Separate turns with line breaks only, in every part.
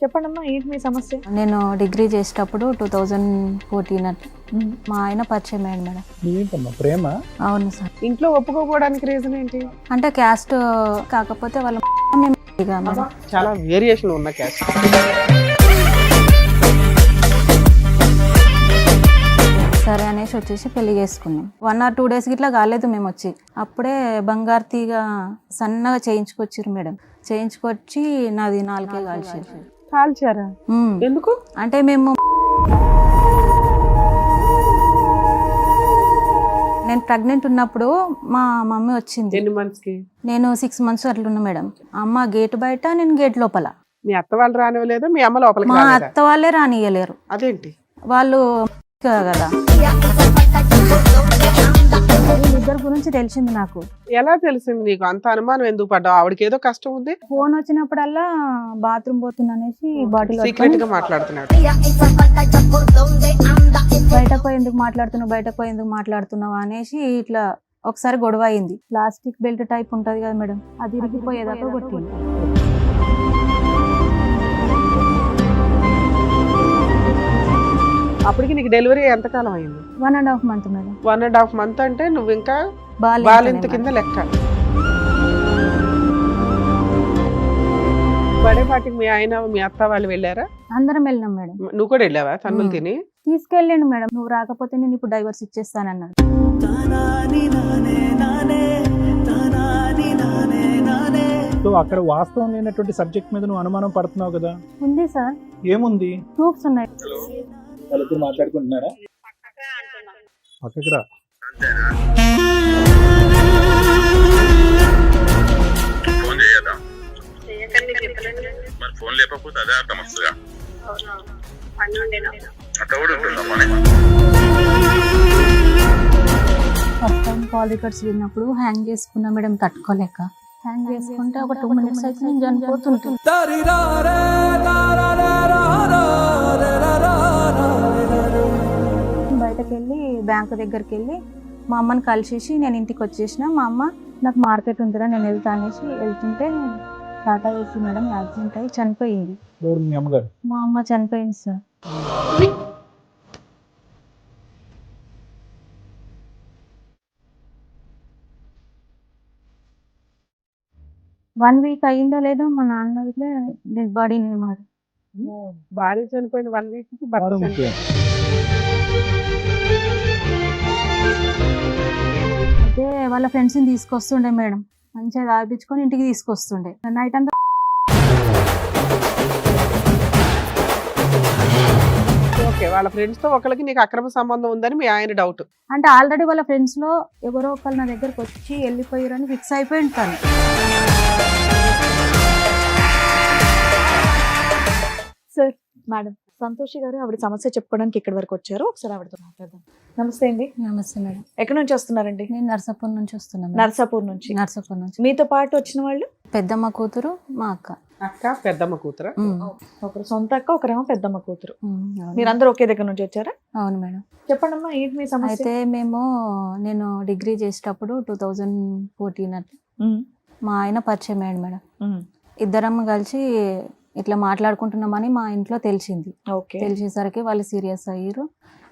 చెప్పండమ్మా, ఏంటి మీ సమస్య?
నేను డిగ్రీ చేసేటప్పుడు 2014 మా ఆయన పరిచయం అయ్యాడు మేడం.
ఏంటమ్మా ప్రేమ?
అవును సార్.
ఇంట్లో ఒప్పుకోకపోవడానికి రీజన్ ఏంటి?
అంటే క్యాస్ట్ కాకపోతే వాళ్ళ మేడం.
చాలా వేరియేషన్ ఉన్న క్యాస్ట్.
సరే అనేసి వచ్చేసి పెళ్లి చేసుకున్నాం. 1 or 2 days ఇట్లా కాలేదు మేము వచ్చి. అప్పుడే బంగారు తీగ సన్నగా చేయించుకొచ్చారు మేడం. చేయించుకొచ్చి నాది 4 కాల్చారు.
కాల్చారా? ఎందుకు?
అంటే మేము నేను ప్రెగ్నెంట్ ఉన్నప్పుడు మా మమ్మీ వచ్చింది.
ఎన్ని మంత్స్ కి?
నేను 6 months అట్లున్నా మేడం. అమ్మ గేట్ బయట, నేను గేట్ లోపల.
మీ అత్త వాళ్ళు రానివ్వలేదు, మీ అమ్మ లోపలికి
మా
రాలేదా?
అత్త వాళ్ళే రానియలేరు.
అదేంటి?
వాళ్ళు కదా. వీళ్ళిద్దరి గురించి తెలిసింది నాకు.
ఎలా తెలిసింది నీకు? అంత అనుమానం ఎందుకు పడ్డావు? ఆవిడకి ఏదో కష్టం ఉంది.
ఫోన్ వచ్చినప్పుడల్లా బాత్రూమ్ పోతున్నా అనేసి బాటిల్
సీక్రెట్ గా మాట్లాడుతున్నాడు.
బయటకు పోయి ఎందుకు మాట్లాడుతున్నావు అనేసి ఇట్లా ఒకసారి గొడవ అయింది. ప్లాస్టిక్ బెల్ట్ టైప్ ఉంటది కదా మేడం, అది ఇరిగిపోయేదాకా కొట్టింది.
అప్పటికి నీకు డెలివరీ ఎంతకాలం అయింది?
1.5 months మేడం.
1.5 months అంటే నువ్వు ఇంకా బాలింత కింద లెక్క. బర్త్డే పార్టీకి మీ ఆయన మీ అత్త వాళ్ళు వెళ్ళారా?
అందరం వెళ్ళినాం మేడం.
నువ్వు కూడా వెళ్ళావా తన్నులు తిని?
తీసుకెళ్ళండి మేడం. నువ్వు రాకపోతే నేను ఇప్పుడు డైవర్స్ ఇచ్చేస్తానన్నాడు.
సో అక్కడ వాస్తవం లేనటువంటి సబ్జెక్ట్ మీద నువ్వు అనుమానం పడుతున్నావు కదా?
ఉంది సార్.
ఏముంది?
ప్రూఫ్స్ ఉన్నాయి.
వాళ్ళిద్దరు మాట్లాడుకుంటున్నారా? పక్కకి రా.
ఫోన్ చేయదా? మరి ఫోన్ లేకపోతే అదే అర్థం వస్తుందా? అట్లా కూడా ఉంటుందా పని?
ఫస్ట్ టైం కాల్ రికార్డ్స్ విన్నప్పుడు హ్యాంగ్ చేసుకున్నా మేడం, తట్టుకోలేక. హ్యాంగ్ చేసుకుంటే ఒక 2 minutes అయితే నేను చనిపోతుంటాను. బయటకు వెళ్ళి బ్యాంకు దగ్గరికి వెళ్ళి మా అమ్మని కలిసేసి నేను ఇంటికి వచ్చేసిన. మా అమ్మ నాకు మార్కెట్ ఉందిరా నేను వెళ్తా అనేసి వెళ్తుంటే టాటా వేసి మేడం యాక్సిడెంట్ అయ్యి చనిపోయింది.
మీ అమ్మగారు?
మా అమ్మ చనిపోయింది సార్. వన్ వీక్ అయిందో లేదో మా నాన్న డెడ్ బాడీని మాది.
భార్య చనిపోయిన 1 week కి భర్త చనిపోయాడు.
అయితే వాళ్ళ ఫ్రెండ్స్ని తీసుకొస్తుండే మేడం, మంచిగా తాగిపించుకొని ఇంటికి తీసుకొస్తుండే. నైట్ అంతా
ఓకే, వాళ్ళ ఫ్రెండ్స్ తో ఒకరికి నీకు అక్రమ సంబంధం ఉందని మీ ఆయన డౌట్.
అంటే ఆల్రెడీ వాళ్ళ ఫ్రెండ్స్ లో ఎవరో ఒకళ్ళు నా దగ్గరకు వచ్చి వెళ్ళిపోయారని ఫిక్స్ అయిపోయింది తను.
సార్, మేడం సంతోషి గారు ఆవిడ సమస్య చెప్పుకోవడానికి ఇక్కడి వరకు వచ్చారు. ఒకసారి ఆవిడతో మాట్లాడదాం. నమస్తే అండి.
నమస్తే మేడం.
ఎక్కడి నుంచి వస్తున్నారండి?
నేను నర్సాపూర్ నుంచి వస్తున్నాను.
నర్సాపూర్ నుంచి.
నర్సాపూర్ నుంచి.
మీతో పాటు వచ్చిన వాళ్ళు?
పెద్దమ్మ కూతురు, మా అక్క.
అక్క పెద్దమ్మ కూతురా?
ఒకరు సొంత అక్క, ఒకరేమో పెద్దమ్మ కూతురు.
అవును.
మీరందరూ ఒకే దగ్గర నుంచి వచ్చారా?
అవును మేడం.
చెప్పండమ్మా, ఏంటి మీ సమస్య?
అయితే నేను డిగ్రీ చేసేటప్పుడు 2014 అట్లా మా ఆయన పరిచయం అయ్యాడు మేడం. ఇద్దరం కలిసి ఇట్లా మాట్లాడుకుంటున్నామని మా ఇంట్లో తెలిసింది. తెలిసేసరికి వాళ్ళు సీరియస్ అయ్యారు.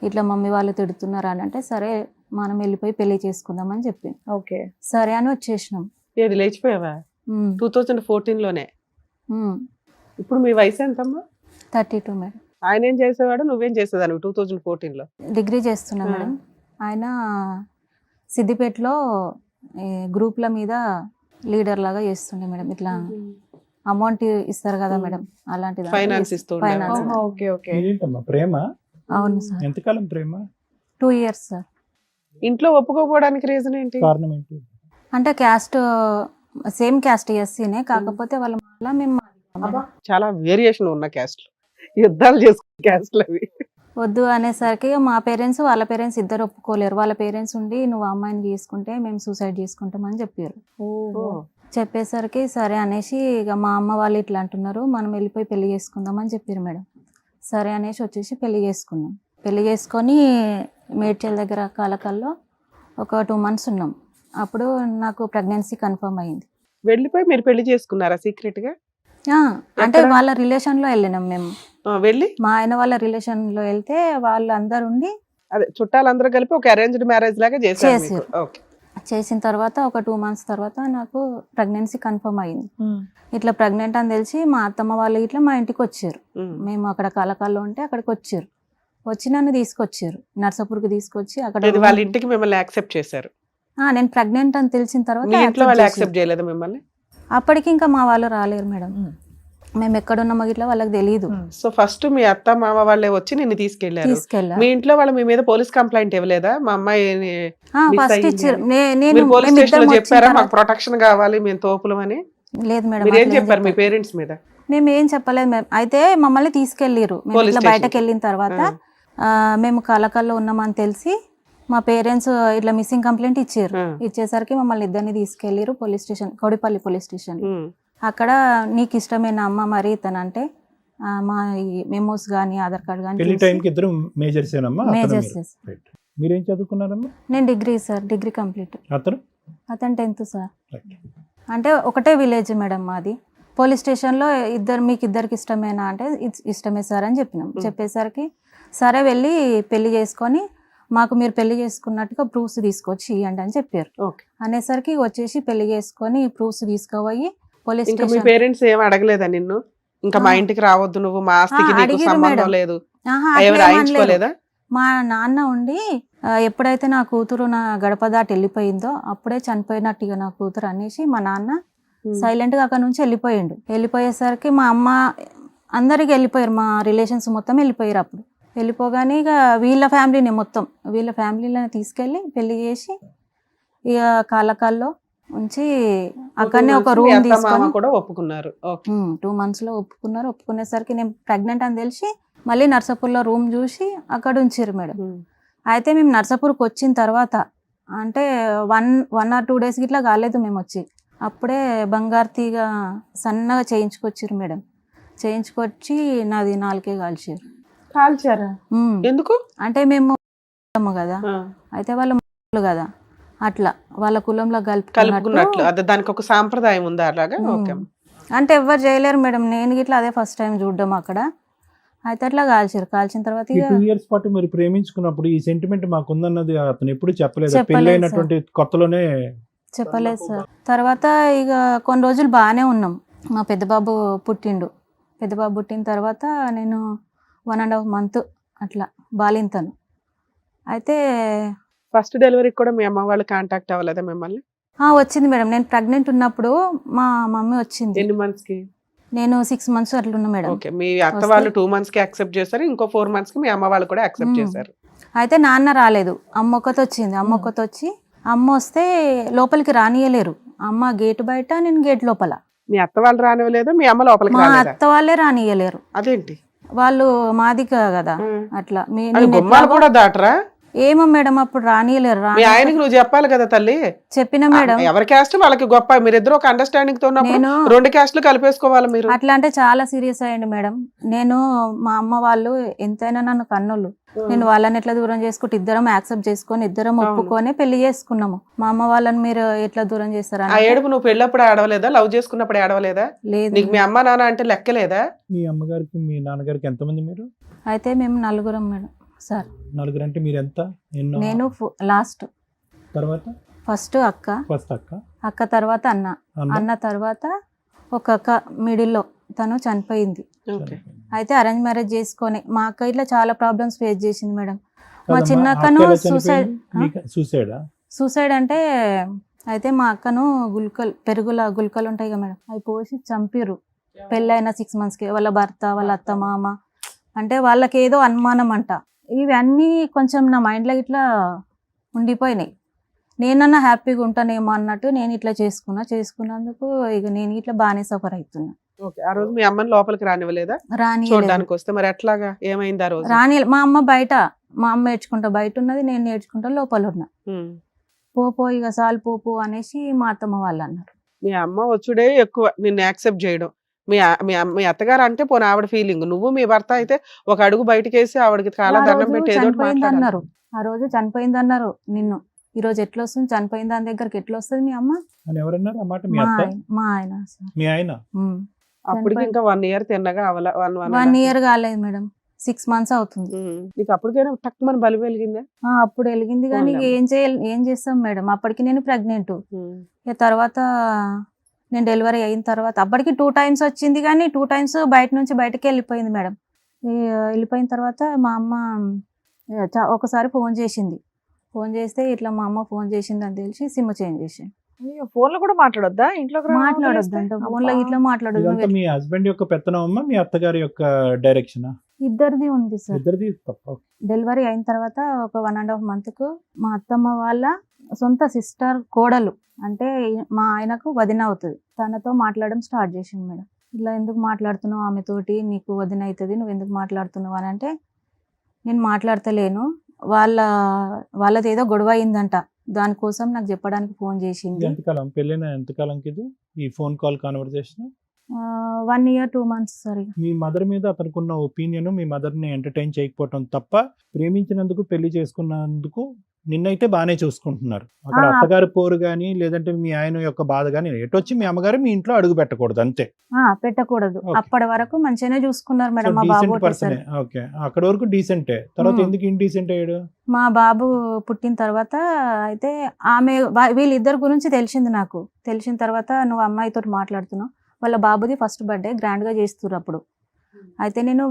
ఇట్లా మమ్మీ వాళ్ళు తిడుతున్నారు అని అంటే సరే మనం వెళ్ళిపోయి పెళ్లి చేసుకుందామని చెప్పింది.
ఓకే
సరే అని వచ్చేసినాం.
ఏది లేచిపోయావా? 2014 లోనే. ఇప్పుడు మీ వయసు ఎంతమ్మా?
32 మేడం.
ఆయన ఏం చేసేవాడు, నువ్వేం చేసేదాన్ని 2014 లో?
డిగ్రీ చేస్తున్నా మేడం. ఆయన సిద్దిపేటలో గ్రూప్ల మీద లీడర్ లాగా చేస్తుండే మేడం. ఇట్లా అమౌంట్ ఇస్తారు కదా మేడం, అలాంటి
ఫైనాన్స్ ఇస్తూ
ఏంటమ్మా ప్రేమ?
అవును సార్.
ఎంతకాలం ప్రేమ?
2 years సార్.
ఇంట్లో ఒప్పుకోకపోవడానికి రీజన్ ఏంటి?
కారణం ఏంటి?
అంటే క్యాస్ట్ సేమ్ క్యాస్ట్ ఎస్సీనే, కాకపోతే వాళ్ళ మళ్ళీ మేము
చాలా వేరియేషన్ ఉన్న క్యాస్ట్, యుద్ధాలు చేసుకునే క్యాస్ట్లు అవి.
వద్దు అనేసరికి మా పేరెంట్స్ వాళ్ళ పేరెంట్స్ ఇద్దరు ఒప్పుకోలేరు. వాళ్ళ పేరెంట్స్ ఉండి నువ్వు అమ్మాయిని చేసుకుంటే మేము సూసైడ్ చేసుకుంటామని చెప్పారు. చెప్పేసరికి సరే అనేసి ఇక మా అమ్మ వాళ్ళు ఇట్లా అంటున్నారు, మనం వెళ్ళిపోయి పెళ్లి చేసుకుందామని చెప్పారు మేడం. సరే అనేసి వచ్చేసి పెళ్లి చేసుకున్నాం. పెళ్లి చేసుకొని మేడ్చల్ దగ్గర కాలకల్లో ఒక 2 months ఉన్నాం. అప్పుడు నాకు ప్రెగ్నెన్సీ కన్ఫర్మ్ అయింది.
వెళ్ళిపోయి మీరు పెళ్లి చేసుకున్నారా సీక్రెట్ గా?
అంటే
ఎక్కడ?
వాళ్ళ రిలేషన్ లో వెళ్ళినాం మేము.
వెళ్ళి
మా ఆయన వాళ్ళ రిలేషన్ లో వెళ్తే వాళ్ళు అందరు ఉండి
అదే చుట్టాలందరూ కలిపి ఒక అరేంజ్డ్ మ్యారేజ్ లాగా చేశారు మీకు.
చేశారు.
ఓకే.
చేసిన తర్వాత ఒక 2 months తర్వాత నాకు ప్రెగ్నెన్సీ కన్ఫర్మ్ అయింది. ఇట్లా ప్రెగ్నెంట్ అని తెలిసి మా అత్తమ్మ వాళ్ళు ఇట్లా మా ఇంటికి వచ్చారు.
ఉమ్.
మేము అక్కడ కలకాల్లో ఉంటే అక్కడికి వచ్చారు. వచ్చి నన్ను తీసుకొచ్చారు నర్సాపూర్కి తీసుకొచ్చి అక్కడ
ఇది వాళ్ళ ఇంటికి మిమ్మల్ని యాక్సెప్ట్ చేశారు.
నేను ప్రెగ్నెంట్ అని తెలిసిన తర్వాత
మీ ఇంట్లో
accept
వాళ్ళు
చేశారు.
యాక్సెప్ట్ చేయలేదు మిమ్మల్ని?
అప్పటికి ఇంకా మా వాళ్ళు రాలేరు మేడం. మేము ఎక్కడున్నామో ఇట్లా వాళ్ళకి తెలియదు.
సో ఫస్ట్ మీ అత్త మామ వాళ్ళే వచ్చి నిన్ను తీసుకెళ్లారు.
తీసుకెళ్ళా
మీ ఇంట్లో వాళ్ళు మీ మీద పోలీస్ కంప్లైంట్ ఇవ్వలేదా? మా అమ్మాయి miss
ఫస్ట్
అయ్యింది
ఇచ్చారు.
అని.
నేను
మీరు పోలీస్ స్టేషన్ లో
మేమిద్దరం వచ్చిన
చెప్పారా మాకు
తర్వాత-
ప్రొటెక్షన్ కావాలి మేము తోపులం అని?
లేదు మేడం
మీరు ఏం
అట్లా ఏం
చెప్పారు మీ
చెప్పలేదు.
పేరెంట్స్ మీద?
మేము ఏం చెప్పలేదు మేడం. అయితే మమ్మల్ని తీసుకెళ్ళిరు. మేము
పోలీస్
ఇట్లా
స్టేషన్కి.
బయటకు వెళ్ళిన తర్వాత మేము కలకల్లో ఉన్నామని తెలిసి మా పేరెంట్స్ ఇట్లా మిస్సింగ్ కంప్లైంట్ ఇచ్చారు. ఇచ్చేసరికి మమ్మల్ని ఇద్దరిని తీసుకెళ్ళిరు police station, Kowdipalli police station. అక్కడ నీకు ఇష్టమైన అమ్మ మరి తనంటే మా మెమోస్ కానీ ఆధార్ కార్డ్
పెళ్లి
కానీ
టైంకి ఇద్దరు మేజర్స్ ఏనమ్మా?
మేజర్స్.
మీరేం చదువుకున్నారమ్మా?
నేను డిగ్రీ సార్, డిగ్రీ కంప్లీట్.
అతను
అతను 10th సార్. అంటే ఒకటే విలేజ్ మేడం మాది. పోలీస్ స్టేషన్లో మీకు ఇద్దరికి ఇష్టమేనా అంటే ఇష్టమే సార్ అని చెప్పినాం. చెప్పేసరికి సరే వెళ్ళి పెళ్లి చేసుకొని మాకు మీరు పెళ్లి చేసుకున్నట్టుగా ప్రూఫ్స్ తీసుకొచ్చి ఇవ్వండి అని చెప్పారు.
ఓకే.
అనేసరికి వచ్చేసి పెళ్లి చేసుకొని ప్రూఫ్స్ తీసుకుపోయి పోలీస్
ఇంకా మీ
స్టేషన్
పేరెంట్స్ ఏం అడగలేదా నిన్ను? ఇంకా మా ఇంటికి రావద్దు నువ్వు, మా ఆస్తికి నీకు
అడిగిరు
సంబంధం
మేడం.
లేదు,
ఆహా,
ఏం
అట్లా ఏం అనలేదు.
రాయించుకోలేదా?
మా నాన్న ఉండి ఎప్పుడైతే నా కూతురు నా గడప దాటి వెళ్ళిపోయిందో అప్పుడే చనిపోయినట్టుగా నా కూతురు అనేసి మా నాన్న సైలెంట్ గా అక్కడ నుంచి వెళ్ళిపోయిండు. వెళ్ళిపోయేసరికి మా అమ్మ అందరికి వెళ్ళిపోయారు, మా రిలేషన్స్ మొత్తం వెళ్ళిపోయారు. అప్పుడు వెళ్ళిపోగానే ఇక వీళ్ళ ఫ్యామిలీని మొత్తం వీళ్ళ ఫ్యామిలీని తీసుకెళ్ళి పెళ్లి చేసి ఇక కాలకాల్లో ఉంచి అక్కడనే ఒక
మీ
రూమ్
అత్త మామ
తీసుకొని
కూడా ఒప్పుకున్నారు. ఓకే.
2 months లో ఒప్పుకున్నారు. ఒప్పుకునేసరికి నేను ప్రెగ్నెంట్ అని తెలిసి మళ్ళీ నర్సాపూర్లో రూమ్ చూసి అక్కడ ఉంచారు మేడం. అయితే మేము నర్సాపూర్కి వచ్చిన తర్వాత అంటే 1 or 2 days ఇట్లా కాలేదు మేము వచ్చి. అప్పుడే బంగారు తీగ సన్నగా చేయించుకొచ్చారు మేడం. చేయించుకొచ్చి నాది 4 కాల్చారు.
కాల్చారా? ఎందుకు?
అంటే మేము కదా, అయితే వాళ్ళ కదా అట్లా వాళ్ళ కులంలో
కలుపుకున్నట్లు అదే దానికి ఒక సాంప్రదాయం ఉందా అలాగా? ఓకే.
అంటే ఎవరు చేయలేరు మేడం. నేను ఇట్లా అదే ఫస్ట్ టైం చూడడం అక్కడ. అయితే అట్లా కాల్చారు. కాల్చిన తర్వాత
ఈ
ఇక
2 years పాటు మీరు ప్రేమించుకున్నప్పుడు ఈ సెంటిమెంట్ మాకుందన్నది అతను ఎప్పుడు చెప్పలేదు.
చెప్పలేదు
పెళ్లి
సార్.
అయినటువంటి కొత్తలోనే
చెప్పలేదు సార్. తర్వాత ఇక కొన్ని రోజులు బాగానే ఉన్నాం. మా పెద్ద బాబు పుట్టిండు. పెద్ద బాబు పుట్టిన తర్వాత నేను 1.5 month అట్లా బాలింతను. అయితే
ఫస్ట్ డెలివరీకి కూడా మీ అమ్మ వాళ్ళు కాంటాక్ట్ అవ్వలేదా మిమ్మల్ని?
వచ్చింది మేడం. నేను ప్రెగ్నెంట్ ఉన్నప్పుడు మా మమ్మీ వచ్చింది.
ఎన్ని మంత్స్ కి?
నేను 6 months అట్లున్నా మేడం.
ఓకే. మీ అత్త వాళ్ళు 2 months కి యాక్సెప్ట్ చేశారు, ఇంకో 4 months కి మీ అమ్మ వాళ్ళు కూడా యాక్సెప్ట్ చేశారు.
అయితే నాన్న రాలేదు, అమ్మ ఒక్కతో వచ్చింది. అమ్మ ఒక్కతో వచ్చి అమ్మ వస్తే లోపలికి రానియలేరు. అమ్మ గేట్ బయట, నేను గేట్ లోపల.
మీ అత్త వాళ్ళు రానివ్వలేదు, మీ అమ్మ లోపలికి
మా
రాలేదా?
అత్త వాళ్ళే రానియలేరు.
అదేంటి?
వాళ్ళు మాదిక కదా అట్లా.
అది గుమ్మాలు కూడా దాటరా?
ఏమో మేడం అప్పుడు రానియలేరు.
మీ ఆయనకి నువ్వు చెప్పాలి కదా తల్లి.
చెప్పిన మేడం.
ఎవరి క్యాస్ట్ వాళ్ళకి గొప్ప, మీరిద్దరు ఒక అండర్స్టాండింగ్ తో ఉన్నప్పుడు
నేను
2 క్యాస్ట్లు కలిపేసుకోవాలి మీరు.
అట్లా అంటే చాలా సీరియస్ అయ్యండి మేడం. నేను మా అమ్మ వాళ్ళు ఎంతైనా నన్ను కన్నులు. నేను వాళ్ళని ఎట్లా దూరం చేసుకుంటే ఇద్దరం యాక్సెప్ట్ చేసుకొని ఇద్దరం ఒప్పుకొని పెళ్లి చేసుకున్నాము. మా అమ్మ వాళ్ళని మీరు ఎట్లా దూరం చేస్తారా?
ఆ ఏడుపు నువ్వు పెళ్ళప్పుడు ఆడవలేదా? లవ్ చేసుకున్నప్పుడు ఆడవలేదా?
లేదు.
నీకు మీ అమ్మ నాన్న అంటే లెక్కలేదా?
మీ అమ్మగారికి మీ నాన్నగారికి ఎంతమంది మీరు?
అయితే మేము 4 మేడం సార్.
4 అంటే మీరు ఎంత?
నేను లాస్ట్.
తర్వాత
ఫస్ట్ అక్క,
అక్క
తర్వాత అన్న తర్వాత ఒక అక్క మిడిల్లో తను చనిపోయింది. అయితే అరేంజ్ మ్యారేజ్ చేసుకొని మా అక్క ఇట్లా చాలా ప్రాబ్లమ్స్ ఫేస్ చేసింది మేడం. మా చిన్న అక్కను సూసైడ్ అంటే అయితే మా అక్కను పెరుగుల గుల్కలు ఉంటాయి కదా మేడం, అవి పోసి చంపిర్రు. పెళ్ళైన 6 months కి. వాళ్ళ భర్త, వాళ్ళ అత్త మామ అంటే వాళ్ళకి ఏదో అనుమానం అంట. ఇవన్నీ కొంచెం నా మైండ్లో ఇట్లా ఉండిపోయినాయి. నేనన్నా హ్యాపీగా ఉంటానేమో అన్నట్టు నేను ఇట్లా చేసుకున్నందుకు ఇక నేను ఇట్లా బాగానే సఫర్ అవుతున్నా.
ఆ రోజు మీ అమ్మని లోపలికి రానివ్వలేదా? చూడడానికి వస్తే మరి ఎట్లాగా ఏమైంది ఆ రోజు?
మా అమ్మ బయట, మా అమ్మ ఏడ్చుకుంటా బయట ఉన్నది, నేను ఏడ్చుకుంటా లోపల ఉన్నా. పో ఇక సాలు పో అనేసి మా అత్తమ్మ వాళ్ళు అన్నారు.
మీ అమ్మ వచ్చుడే ఎక్కువ నిన్ను యాక్సెప్ట్ చేయడం. మీ అత్తగారు అంటే పోనీ ఆవిడ ఫీలింగ్, నువ్వు మీ భర్త అయితే ఒక అడుగు బయటకి వేసి ఆవిడకి చాలా దండం పెట్టి ఏదో
అన్నారు. ఆ రోజు చనిపోయింది అన్నారు. నిన్ను ఈ రోజు ఎట్లా వస్తుంది, చనిపోయిన దాని దగ్గరికి ఎట్లా వస్తుంది మీ అమ్మ?
ఎవరన్నారు?
మా ఆయన.
మీ ఆయన
అప్పటికి ఇంకా 1 ఇయర్ తిన్నగా అవల
1 ఇయర్ కాలేదు మేడం, 6 months అవుతుంది.
నీకు అప్పటికైనా టక్కుమని బలి వెలిగిందా?
అప్పుడు వెలిగింది కానీ ఏం చేస్తాం మేడం, అప్పటికి నేను ప్రెగ్నెంట్. తర్వాత నేను డెలివరీ అయిన తర్వాత అప్పటికి 2 times వచ్చింది కానీ 2 times బయటకి వెళ్ళిపోయింది మేడం. వెళ్ళిపోయిన తర్వాత మా అమ్మ ఒకసారి ఫోన్ చేస్తే ఇట్లా మా అమ్మ ఫోన్ చేసింది అని తెలిసి సిమ్ చేంజ్ చేసింది.
ఫోన్ లో కూడా మాట్లాడొద్దా? ఇంట్లో
మాట్లాడొద్దు అంట, ఫోన్ లో ఇట్లా మాట్లాడొద్దు.
ఇదంతా మీ హస్బెండ్ యొక్క పెత్తనం అమ్మ, మీ అత్తగారి యొక్క డైరెక్షన్?
ఇద్దరిది ఉంది సార్.
ఇద్దరిది తప్ప.
డెలివరీ అయిన తర్వాత ఒక 1.5 month మా అత్తమ్మ వాళ్ళ సొంత సిస్టర్ కోడలు అంటే మా ఆయనకు వదిన అవుతుంది, తనతో మాట్లాడడం స్టార్ట్ చేసింది మేడం. ఇట్లా ఎందుకు మాట్లాడుతున్నావు ఆమెతోటి, నీకు వదిన అవుతుంది, నువ్వు ఎందుకు మాట్లాడుతున్నావు అని అంటే నేను మాట్లాడతలేను, వాళ్ళది ఏదో గొడవ అయిందంట, దానికోసం నాకు చెప్పడానికి ఫోన్ చేసింది.
ఎంతకాలం పెళ్ళైన ఎంతకాలంకి ఇది ఈ phone call conversation?
1 year 2 months sir.
మీ మదర్ మీద అతనుకున్న ఒపీనియన్ మీ మదర్ ని ఎంటర్టైన్ చేయకపోవటం తప్ప, ప్రేమించినందుకు పెళ్లి చేసుకున్నందుకు నిన్నైతే బాగానే చూసుకుంటున్నారు. అక్కడ అత్తగారి పోరు గానీ లేదంటే మీ ఆయన యొక్క బాధ గానీ ఎటొచ్చి మీ అమ్మగారు మీ ఇంట్లో అడుగు పెట్టకూడదు అంతే.
పెట్టకూడదు. అప్పటి వరకు మంచిగానే చూసుకున్నారు మేడం. మా బాబు
ఓకే, అక్కడ వరకు డీసెంటే. తర్వాత ఎందుకు ఇండీసెంట్ అయ్యాడు?
మా బాబు పుట్టిన తర్వాత అయితే వీళ్ళిద్దరి గురించి తెలిసింది నాకు. తెలిసిన తర్వాత నువ్వు అమ్మాయితో మాట్లాడుతున్నావు, వాళ్ళ బాబుది ఫస్ట్ బర్త్డే గ్రాండ్ గా చేస్తున్నారు అప్పుడు. అయితే నేను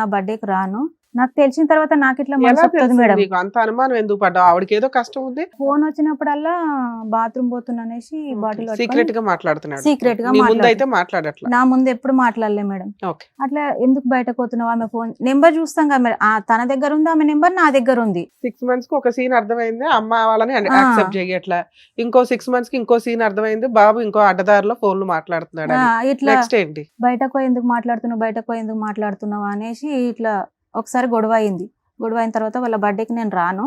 ఆ బర్త్డేకి రాను, నాకు తెలిసిన తర్వాత నాకు ఇట్లా మేడం.
అంత అనుమానం ఎందుకు పడ్డావు? ఆవిడకి ఏదో కష్టం ఉంది.
ఫోన్ వచ్చినప్పుడల్లా బాత్రూమ్ పోతున్నా అనేసి బాటిల్
సీక్రెట్ గా మాట్లాడుతున్నాడు.
సీక్రెట్ గా
మాట్లాడట్లా.
నా ముందు ఎప్పుడు మాట్లాడలే మేడం. అట్లా ఎందుకు బయటకు పోతున్నావు, ఆమె ఫోన్ నెంబర్ చూస్తాం కదా మేడం, తన దగ్గర ఉంది ఆమె నెంబర్, నా దగ్గర ఉంది.
6 months కి ఒక సీన్ అర్థమైంది, అమ్మ వాళ్ళని యాక్సెప్ట్ చేయట్లా. ఇంకో 6 months కి ఇంకో సీన్ అర్థమైంది, బాబు ఇంకో అడ్డదారిలో ఫోన్లు మాట్లాడుతున్నాడు.
ఇట్లా
నెక్స్ట్ ఏంటి?
బయటకు ఎందుకు మాట్లాడుతున్నావు అనేసి ఇట్లా ఒకసారి గొడవ అయింది. గొడవ అయిన తర్వాత వాళ్ళ బర్త్డేకి నేను రాను,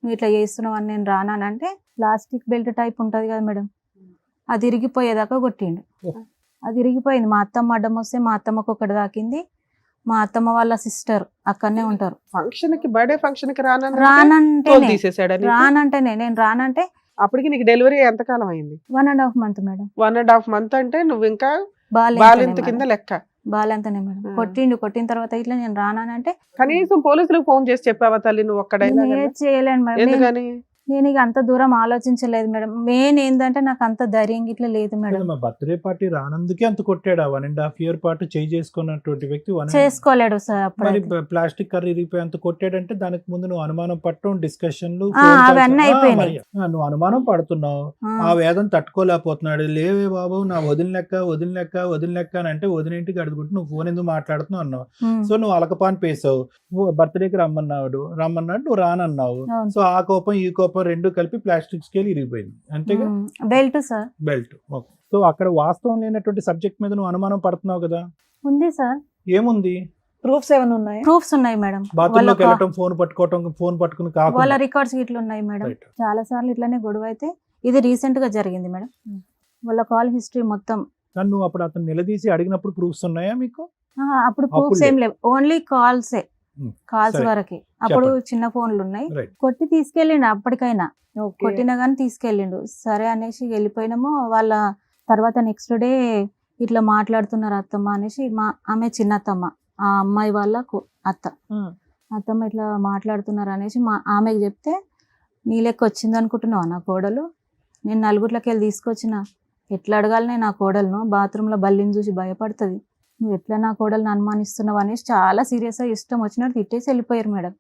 నువ్వు ఇట్లా చేస్తున్నావు అని నేను రాను అని అంటే ప్లాస్టిక్ బెల్ట్ టైప్ ఉంటుంది కదా మేడం, అది ఇరిగిపోయేదాకా కొట్టిండు. అది ఇరిగిపోయింది. మా అత్తమ్మ అడ్డం వస్తే మా అత్తమ్మకు ఒకటి తాకింది. మా అత్తమ్మ వాళ్ళ సిస్టర్ అక్కడనే ఉంటారు.
బర్త్డే ఫంక్షన్ కి
రానంటేనే నేను రానంటే
అప్పటికి నీకు డెలివరీ ఎంతకాలం అయింది?
1.5 month మేడం.
1.5 month అంటే నువ్వు ఇంకా బాలింత కింద లెక్క.
బాలంతనే మేడం. కొట్టిన తర్వాత ఇట్లా నేను రానంటే
కనీసం పోలీసులకు ఫోన్ చేసి చెప్పావా తల్లి నువ్వు ఒక్కడైనా?
చేయలేను మేడం.
ఎందుకని?
నేను ఇక అంత దూరం ఆలోచించలేదు మేడం. మెయిన్ ఏంటంటే నాకు అంత ధైర్యం ఇట్లా లేదు మేడం.
మా బర్త్డే పార్టీ రానందుకే అంత కొట్టాడా? 1.5 year పాటు చేయి చేసుకున్నటువంటి వ్యక్తి
చేసుకోలేడు సార్.
అప్పుడు ప్లాస్టిక్ కర్రీ ఇరిగిపోయి అంత కొట్టాడంటే దానికి ముందు నువ్వు అనుమానం పట్టడం, డిస్కషన్లు,
అవన్నీ అయిపోయినాయి.
నువ్వు అనుమానం పడుతున్నావు, ఆ వేదన తట్టుకోలేకపోతున్నాడు. లేవే బాబు నా వదిలినెక్క అని అంటే వదిలింటికి అడుగుంటే నువ్వు ఫోన్ ఎందుకు మాట్లాడుతున్నావు అన్నావు. సో నువ్వు అలకపాన్ పేసావు, బర్త్డేకి రమ్మన్నాడు, నువ్వు రానన్నావు. సో ఆ కోపం ఈ కోపం రెండు కలిపి ప్లాస్టిక్ స్కేల్ ఇరిగిపోయింది అంతేగా.
Belt sir,
belt. సో అక్కడ వాస్తవం లేనటువంటి సబ్జెక్ట్ మీద నువ్వు అనుమానం పడుతున్నావు కదా?
ఉంది సార్.
ఏముంది?
ప్రూఫ్స్ ఏమైనా ఉన్నాయి?
ప్రూఫ్స్ ఉన్నాయి మేడం.
బాత్రూమ్ లోకి వెళ్ళటం, ఫోన్ పట్టుకుని కాకుండా
వాళ్ళ రికార్డ్స్ ఇట్లా ఉన్నాయి మేడం. చాలా సార్లు ఇట్లానే గొడవ అయితే ఇది రీసెంట్ గా జరిగింది మేడం. వాళ్ళ కాల్ హిస్టరీ మొత్తం.
కానీ నువ్వు అప్పుడు అతను నిలదీసి అడిగినప్పుడు ప్రూఫ్స్ ఉన్నాయా మీకు?
అప్పుడు ప్రూఫ్స్ ఏం లేవు, ఓన్లీ కాల్స్ వరకే. అప్పుడు చిన్న ఫోన్లు ఉన్నాయి. కొట్టి తీసుకెళ్ళిండు, అప్పటికైనా కొట్టినా గానీ తీసుకెళ్ళిండు. సరే అనేసి వెళ్ళిపోయినాము. వాళ్ళ తర్వాత నెక్స్ట్ డే ఇట్లా మాట్లాడుతున్నారు అత్తమ్మ అనేసి, ఆమె చిన్న అత్తమ్మ, ఆ అమ్మాయి వాళ్ళ అత్తమ్మ ఇట్లా మాట్లాడుతున్నారు అనేసి ఆమెకు చెప్తే, నీ లెక్క వచ్చింది అనుకుంటున్నావు నా కోడలు, నేను నలుగురిలోకి వెళ్ళి తీసుకొచ్చిన, ఎట్లా అడగాలనే నా కోడలను, బాత్రూంలో బల్లిని చూసి భయపడుతుంది, నువ్వు ఎట్లా నా కోడలను అనుమానిస్తున్నావు అనేసి చాలా సీరియస్గా ఇష్టం వచ్చినట్టు తిట్టేసి వెళ్ళిపోయారు మేడం.